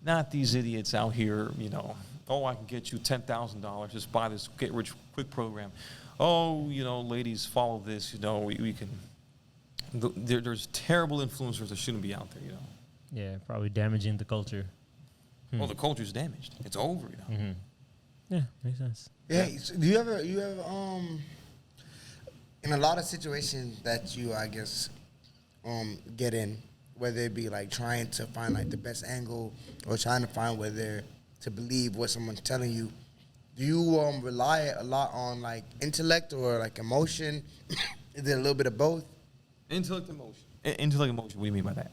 not these idiots out here, you know, oh, I can get you $10,000, just buy this get rich quick program. Oh, you know, ladies, follow this, you know, we can. There's terrible influencers that shouldn't be out there, you know. Yeah, probably damaging the culture. Well, the culture's damaged. It's over, you know. Mm-hmm. Yeah, makes sense. Yeah. So do you ever in a lot of situations that you, I guess, get in, whether it be like trying to find like the best angle or trying to find whether to believe what someone's telling you, do you rely a lot on like intellect or like emotion? Is it a little bit of both? Intellect, emotion. Intellect, emotion. What do you mean by that?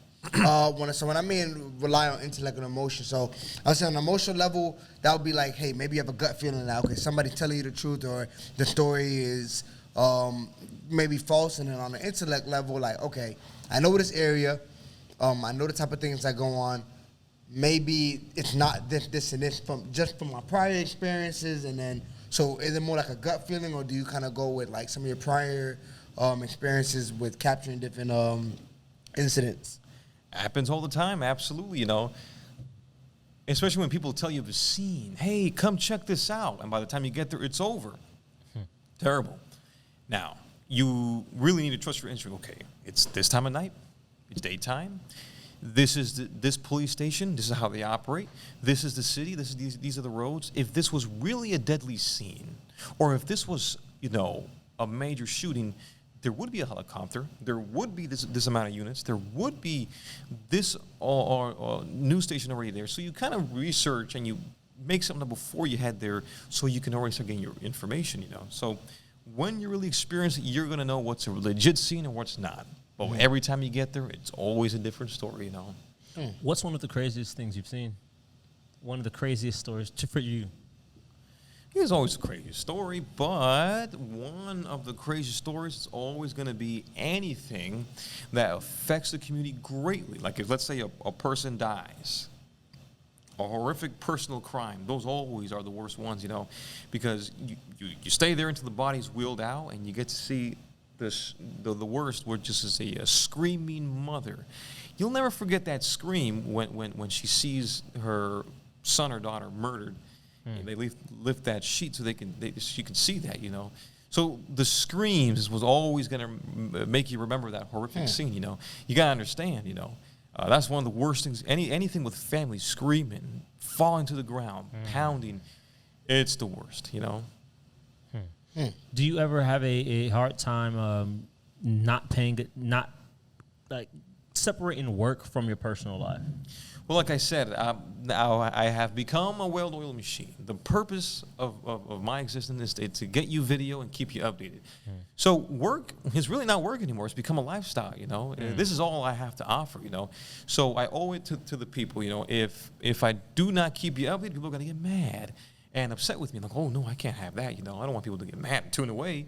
When I mean rely on intellect and emotion, so I say on an emotional level, that would be like, hey, maybe you have a gut feeling now, okay, somebody telling you the truth or the story is maybe false, and then on the intellect level, like, okay, I know this area, I know the type of things that go on, maybe it's not this, and this from my prior experiences, and then, so is it more like a gut feeling, or do you kind of go with like some of your prior experiences with capturing different incidents? Happens all the time, absolutely, you know. Especially when people tell you of a scene, hey, come check this out. And by the time you get there, it's over. Terrible. Now, you really need to trust your instinct. Okay, it's this time of night. It's daytime. This is this police station. This is how they operate. This is the city. These are the roads. If this was really a deadly scene, or if this was, you know, a major shooting, there would be a helicopter. There would be this amount of units. There would be this news station already there. So you kind of research and you make something up before you head there, so you can already start getting your information. You know. So when you really experience it, you're gonna know what's a legit scene and what's not. But every time you get there, it's always a different story. You know. What's one of the craziest things you've seen? One of the craziest stories for you? There's always a crazy story, but one of the crazy stories is always going to be anything that affects the community greatly. Like if, let's say, a person dies, a horrific personal crime, those always are the worst ones, you know, because you stay there until the body's wheeled out, and you get to see the worst, which is a screaming mother. You'll never forget that scream when she sees her son or daughter murdered. They lift that sheet so she can see that, you know. So the screams was always going to make you remember that horrific scene, you know. You got to understand, you know. That's one of the worst things. Anything with families screaming, falling to the ground, pounding, it's the worst, you know. Do you ever have a hard time not like separating work from your personal life? Well, like I said, now I have become a well-oiled machine. The purpose of my existence is to get you video and keep you updated. So work is really not work anymore. It's become a lifestyle, you know. This is all I have to offer, you know. So I owe it to the people, you know. If I do not keep you updated, people are going to get mad and upset with me. Like, oh, no, I can't have that, you know. I don't want people to get mad and tune away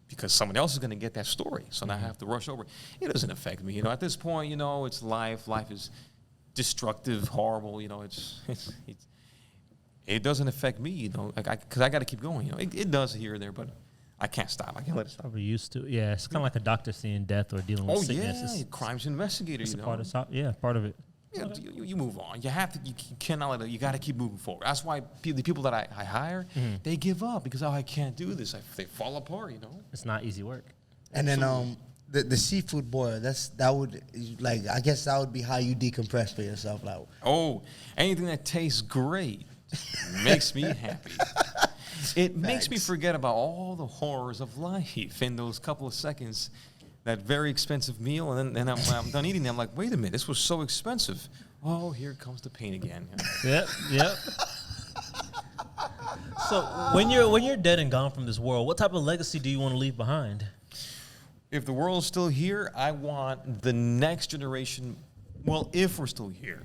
because someone else is going to get that story. So now I have to rush over. It doesn't affect me, you know. At this point, you know, it's life. Life is destructive, horrible, you know. It doesn't affect me, you know, because I got to keep going, you know. It does here or there, but I can't stop. I can't let it stop. Probably used to. Yeah, it's kind of like a doctor seeing death or dealing with sickness. Oh yeah, crimes investigator, you know. Part of it. Yeah, you move on. You have to. You cannot let it. You got to keep moving forward. That's why the people that I hire, they give up because I can't do this. They fall apart, you know. It's not easy work. And then the seafood boil, that would, like, I guess that would be how you decompress for yourself. Like, oh, anything that tastes great makes me happy. It makes me forget about all the horrors of life in those couple of seconds. That very expensive meal, and then when I'm done eating, I'm like, wait a minute, this was so expensive. Oh, here comes the pain again. Yep. So when you're dead and gone from this world, what type of legacy do you want to leave behind? If the world's still here, I want the next generation, well, if we're still here,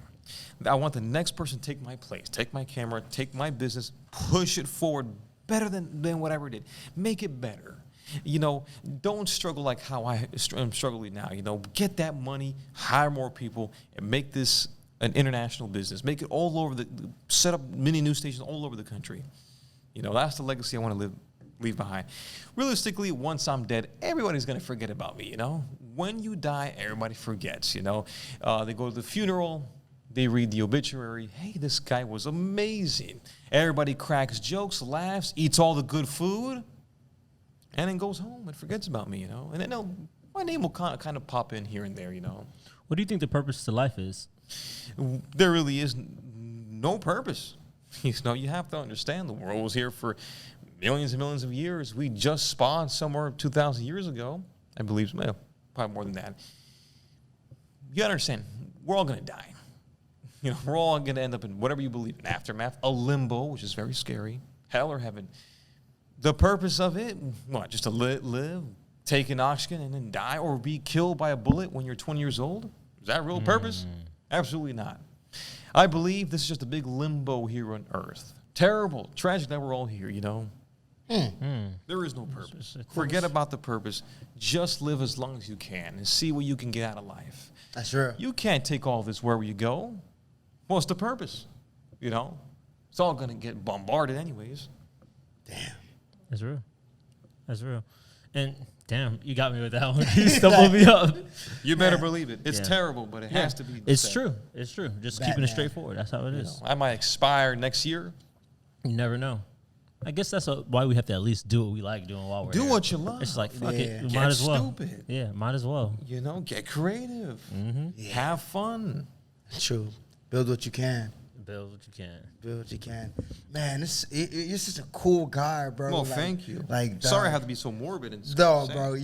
I want the next person to take my place, take my camera, take my business, push it forward better than whatever it did. Make it better. You know, don't struggle like how I am struggling now. You know, get that money, hire more people, and make this an international business. Make it all over set up mini news stations all over the country. You know, that's the legacy I want to leave behind. Realistically, once I'm dead, everybody's going to forget about me, you know. When you die, everybody forgets, you know. They go to the funeral, they read the obituary. Hey, this guy was amazing. Everybody cracks jokes, laughs, eats all the good food, and then goes home and forgets about me, you know. And then my name will kind of pop in here and there, you know. What do you think the purpose to life is? There really is no purpose. You know, you have to understand the world was here for millions and millions of years. We just spawned somewhere 2,000 years ago, I believe, well, probably more than that. You gotta understand, we're all gonna die. You know, we're all gonna end up in whatever you believe in, aftermath, a limbo, which is very scary, hell or heaven. The purpose of it, what, just to live, take an oxygen and then die, or be killed by a bullet when you're 20 years old? Is that real purpose? Absolutely not. I believe this is just a big limbo here on Earth. Terrible, tragic that we're all here, you know. There is no purpose. Forget about the purpose. Just live as long as you can and see what you can get out of life. that's true. You can't take all this wherever you go. What's the purpose? You know, it's all going to get bombarded anyways. Damn. That's real. That's real. And damn, you got me with that one. You stumbled me up. You better believe it. It's Yeah. terrible, but it has to be. It's said. true. It's true. Just Batman. keeping it straightforward. That's how it You is. know, I might expire next year. You never know. I guess that's why we have to at least do what we like doing while we're Do here. what you love. It's like, fuck Yeah. it. We Get might as well. stupid. Yeah, might as well. You know, get creative. Have fun. True. Build what you can. Build what you can. Build what you can. Man, you're such a cool guy, bro. Well, Like- thank you. Like, Sorry I dog. have to be so morbid and No, sad. bro,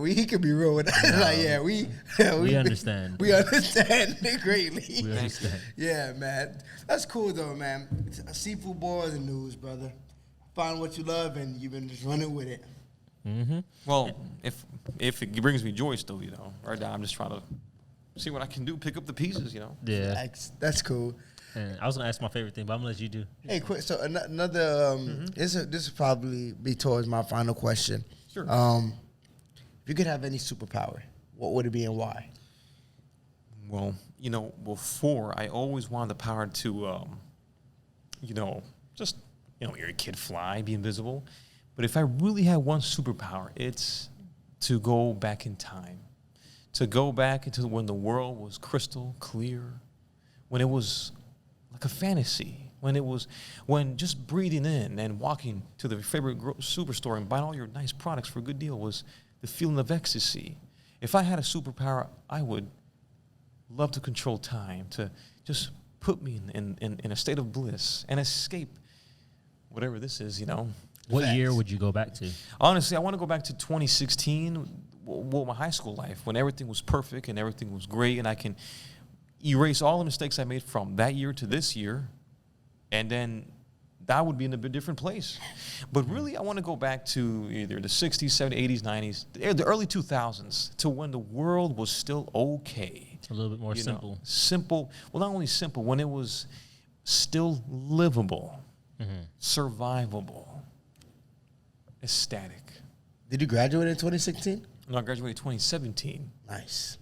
he could be real with that. Like, yeah, we understand. We understand greatly. We understand. Yeah, man, that's cool though, man. Seafood boils and news, brother. Find what you love, and you've been just running with it. Well, if it brings me joy still, you know. Right now I'm just trying to see what I can do, pick up the pieces, you know. Yeah. That's cool. And I was gonna ask my favorite thing, but I'm gonna let you do. Hey, quick. So another. This will probably be towards my final question. Sure. If you could have any superpower, what would it be and why? Well, you know, before I always wanted the power to, you know, just, you know, you're a kid, fly, be invisible. But if I really had one superpower, it's to go back in time, to go back into when the world was crystal clear, when it was like a fantasy, when just breathing in and walking to the favorite superstore and buying all your nice products for a good deal was the feeling of ecstasy. If I had a superpower, I would love to control time, to just put me in a state of bliss and escape whatever this is, you know. What Facts. year would you go back to? Honestly, I want to go back to 2016 my high school life when everything was perfect and everything was great, and I can erase all the mistakes I made from that year to this year, and then that would be in a bit different place. But really, I want to go back to either the 60s, 70s, 80s, 90s, the early 2000s, to when the world was still okay. A little bit more simple. Simple. Well, not only simple, when it was still livable, survivable, ecstatic. Did you graduate in 2016? No, I graduated 2017. Nice.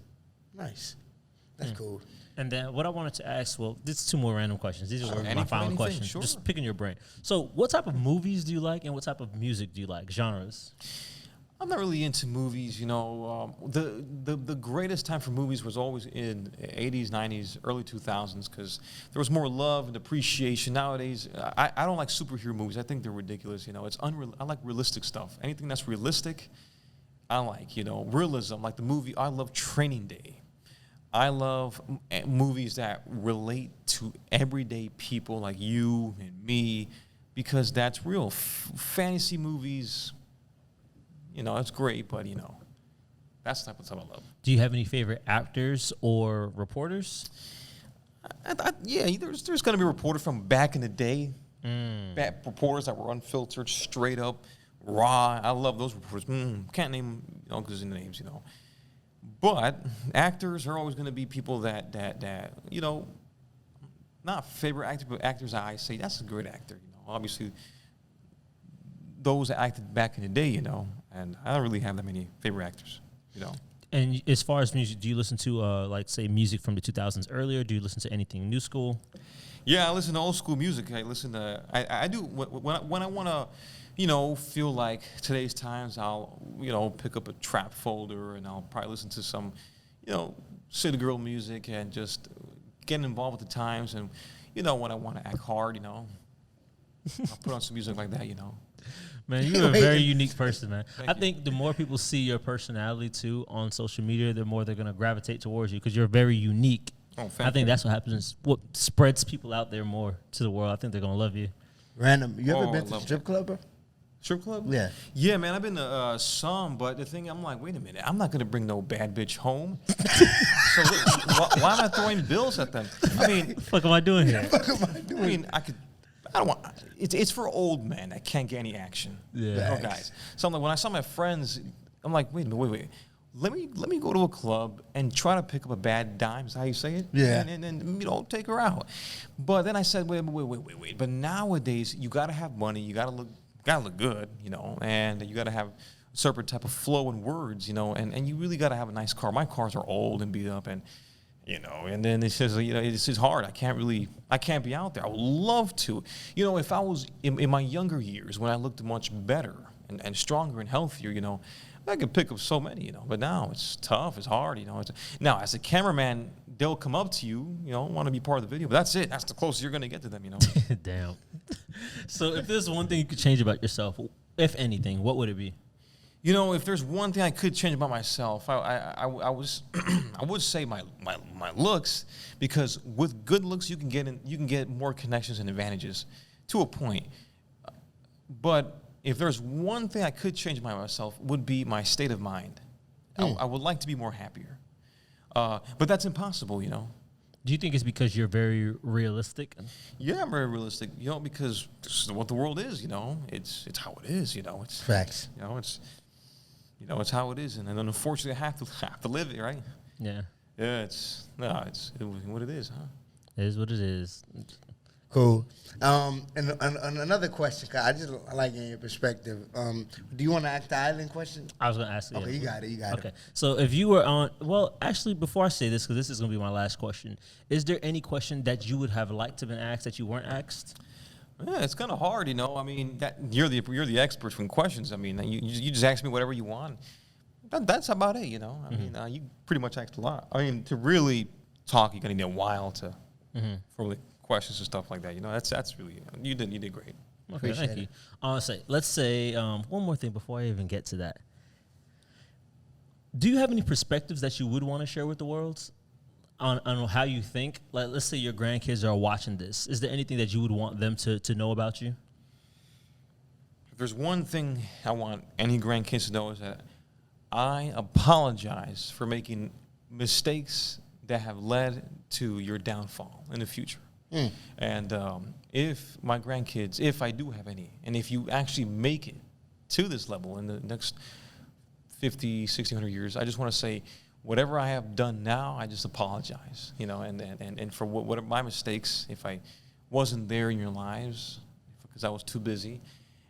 That's cool. And then what I wanted to ask, well, this is two more random questions. These are my final anything, questions. sure. Just picking your brain. So what type of movies do you like and what type of music do you like? Genres? I'm not really into movies, The greatest time for movies was always in 80s, 90s, early 2000s, because there was more love and appreciation. Nowadays, I don't like superhero movies. I think they're ridiculous. It's unreal. I like realistic stuff. Anything that's realistic, I like. Realism. Like the movie. I love Training Day. I love movies that relate to everyday people like you and me, because that's real. Fantasy movies. It's great, but, that's the type of stuff I love. Do you have any favorite actors or reporters? Yeah, there's going to be reporters from back in the day. Reporters that were unfiltered, straight up, raw. I love those reporters. Can't name, because of the names, But actors are always going to be people that not favorite actors, but actors I say, that's a great actor, Obviously, those that acted back in the day, and I don't really have that many favorite actors, And as far as music, do you listen to, say, music from the 2000s earlier? Do you listen to anything new school? Yeah, I listen to old school music. I listen to, I do, when I want to, feel like today's times, I'll, pick up a trap folder and I'll probably listen to some, city girl music and just get involved with the times. And, when I want to act hard, I'll put on some music like that, Man, you're a very unique person, man. I think the more people see your personality, too, on social media, the more they're going to gravitate towards you because you're very unique. Oh, I think that's what happens. What spreads people out there more to the world. I think they're going to love you. Random. You ever been to a strip club, bro? Strip club? Yeah. Yeah, man, I've been to some, but the thing, I'm like, wait a minute. I'm not going to bring no bad bitch home. So why am I throwing bills at them? I mean. What the fuck am I doing here? I mean, I don't want. It's for old men that can't get any action. Yeah. Guys. So I'm like, when I saw my friends, I'm like, wait. Let me go to a club and try to pick up a bad dime. Is that how you say it? Yeah. And take her out. But then I said, wait. But nowadays, you got to have money. You got to look good, and you got to have a certain type of flow in words, and you really got to have a nice car. My cars are old and beat up, and then it's just, it's just hard. I can't be out there. I would love to. If I was in my younger years when I looked much better and stronger and healthier, I could pick up so many, But now it's tough. It's hard, Now, as a cameraman, they'll come up to you, want to be part of the video. But that's it. That's the closest you're going to get to them, Damn. So if there's one thing you could change about yourself, if anything, what would it be? If there's one thing I could change about myself, I would say my looks, because with good looks you can get more connections and advantages to a point. But if there's one thing I could change about myself, would be my state of mind. I would like to be more happier, but that's impossible, Do you think it's because you're very realistic? Yeah, I'm very realistic, because this is what the world is, It's how it is, It's Facts. It's how it is, and then unfortunately I have to live it, right? Yeah. Yeah, it's what it is, huh? It is what it is. Cool. And another question, 'cause I like getting your perspective. Do you want to ask the island question? I was going to ask you. Okay, you got it. Okay. So if you were on, well, actually, before I say this, because this is going to be my last question, is there any question that you would have liked to have been asked that you weren't asked? Yeah, it's kind of hard, I mean, that you're the expert from questions. I mean, you just ask me whatever you want. That's about it, I mean, you pretty much asked a lot. I mean, to really talk, you're gonna need a while for really questions and stuff like that. That's really you did great. Okay, thank you. Let's say one more thing before I even get to that. Do you have any perspectives that you would want to share with the world on how you think? Like, let's say your grandkids are watching this. Is there anything that you would want them to know about you? If there's one thing I want any grandkids to know, is that I apologize for making mistakes that have led to your downfall in the future. And if my grandkids, if I do have any, and if you actually make it to this level in the next 50, 60, 100 years, I just want to say, whatever I have done now, I just apologize, you know, and for what are my mistakes, if I wasn't there in your lives, because I was too busy,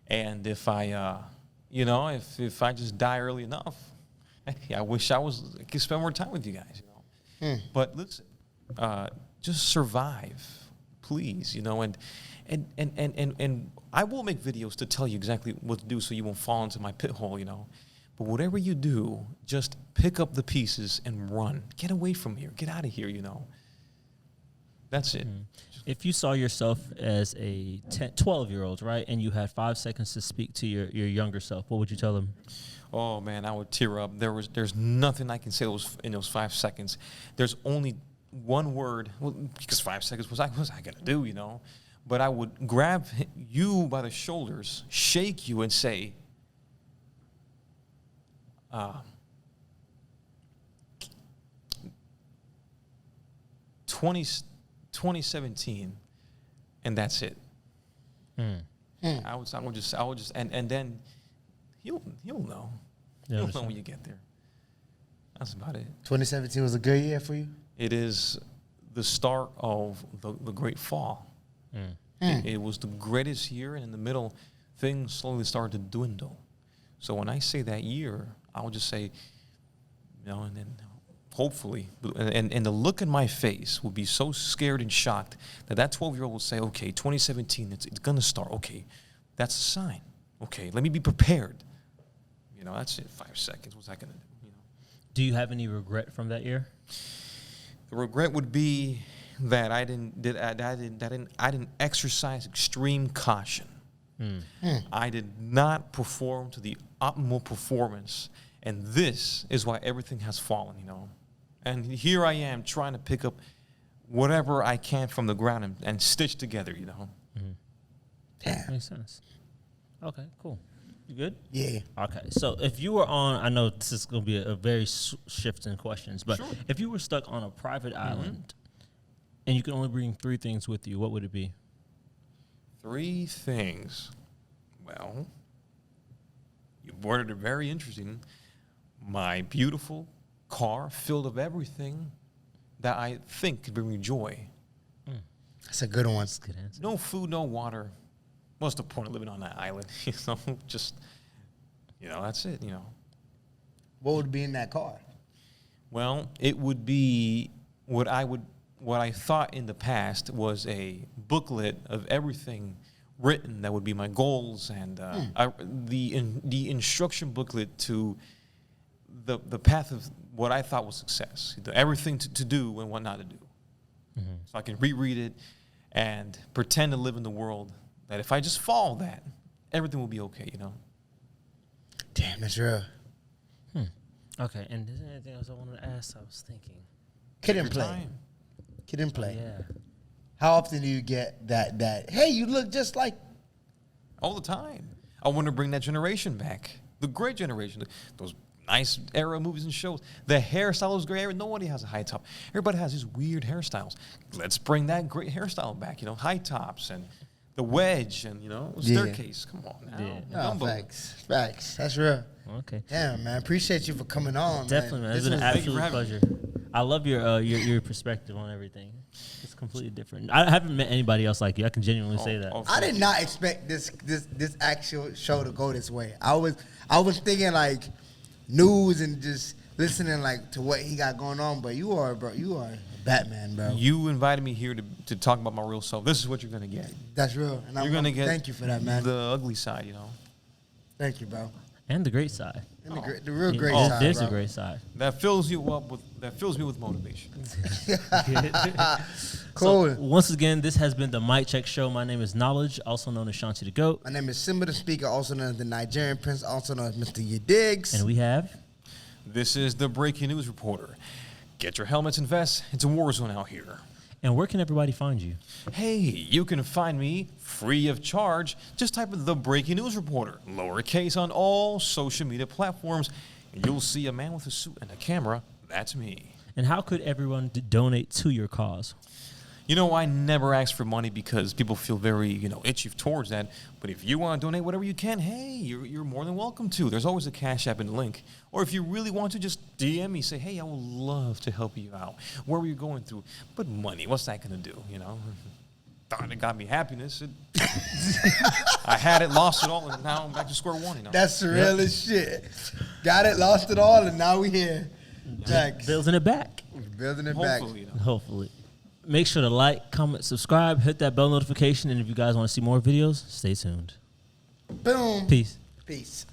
and if I, you know, if I just die early enough, I wish I could spend more time with you guys, you know. But listen, just survive, please, you know, and I will make videos to tell you exactly what to do so you won't fall into my pit hole, you know. But whatever you do, just pick up the pieces and run. Get away from here. Get out of here, you know. That's it. If you saw yourself as a 12-year-old, right, and you had 5 seconds to speak to your younger self, what would you tell them? Oh, man, I would tear up. There's nothing I can say in those 5 seconds. There's only one word, well, because 5 seconds, what was I going to do, you know? But I would grab you by the shoulders, shake you, and say, 2017, and that's it. I would just, and then you'll know. You'll know when you get there. That's about it. 2017 was a good year for you? It is the start of the great fall. It was the greatest year, and in the middle, things slowly started to dwindle. So when I say that year, I would just say, you know, and then hopefully, and the look in my face would be so scared and shocked that 12-year-old will say, okay, 2017, it's going to start. Okay, that's a sign. Okay, let me be prepared. You know, that's it, 5 seconds. What's that going to do? You know? Do you have any regret from that year? The regret would be that I didn't exercise extreme caution. I did not perform to the optimal performance, and this is why everything has fallen, you know. And here I am trying to pick up whatever I can from the ground and stitch together, you know. Damn. Makes sense. Okay, cool. You good? Yeah. Okay, so if you were on, I know this is going to be a very shift in questions, but Sure. if you were stuck on a private island and you could only bring 3 things with you, what would it be? 3 things. Well, you worded it very interesting. My beautiful car filled of everything that I think could bring me joy. That's a good one. That's a good answer. No food, no water. What's the point of living on that island? You know, just, you know, that's it, you know. What would be in that car? Well, it would be what I thought in the past was a booklet of everything written that would be my goals and the instruction booklet to the path of what I thought was success, everything to do and what not to do. So I can reread it and pretend to live in the world that if I just follow that, everything will be okay, you know? Damn, that's real. Okay, and is there anything else I wanted to ask? I was thinking. Kid and Your play. time. Kid and play. Yeah. How often do you get that, hey, you look just like... All the time. I want to bring that generation back. The great generation. Those nice era movies and shows. The hairstyle is great. Nobody has a high top. Everybody has these weird hairstyles. Let's bring that great hairstyle back. You know, high tops and the wedge and, you know, staircase. Come on now. Yeah. Oh, facts. That's real. Okay. Damn, man. Appreciate you for coming on, Definitely, man. It's This been an was- Thank you for absolute having pleasure. I love your perspective on everything. It's completely different. I haven't met anybody else like you. I can genuinely say that. I did not expect this actual show to go this way. I was thinking like news and just listening like to what he got going on. But you are Batman, bro. You invited me here to talk about my real self. This is what you're going to get. That's real. And You're going to get thank you for that, man. the ugly side, you know. Thank you, bro. And the great side. And the real great Oh, side, there's bro. a great side. That fills me with motivation. Cool. So, once again, this has been the Mic Check Show. My name is Knowledge, also known as ShantiDaGoat. My name is SimbaTheSpeaker, also known as the Nigerian Prince, also known as Mr. Diggs. And we have... This is the Breaking News Reporter. Get your helmets and vests. It's a war zone out here. And where can everybody find you? Hey, you can find me free of charge. Just type in the Breaking News Reporter, lowercase, on all social media platforms, you'll see a man with a suit and a camera. That's me. And how could everyone donate to your cause? You know, I never ask for money because people feel very, itchy towards that. But if you want to donate whatever you can, hey, you're more than welcome to. There's always a Cash App in the link. Or if you really want to, just DM me. Say, hey, I would love to help you out. Where were you going through? But money, what's that going to do, Thought it got me happiness. I had it, lost it all, and now I'm back to square one. That's the realest shit. Got it, lost it all, and now we here. Jack. Building it back. Building it Hopefully, back. Hopefully. Make sure to like, comment, subscribe, hit that bell notification, and if you guys want to see more videos, stay tuned. Boom. Peace. Peace.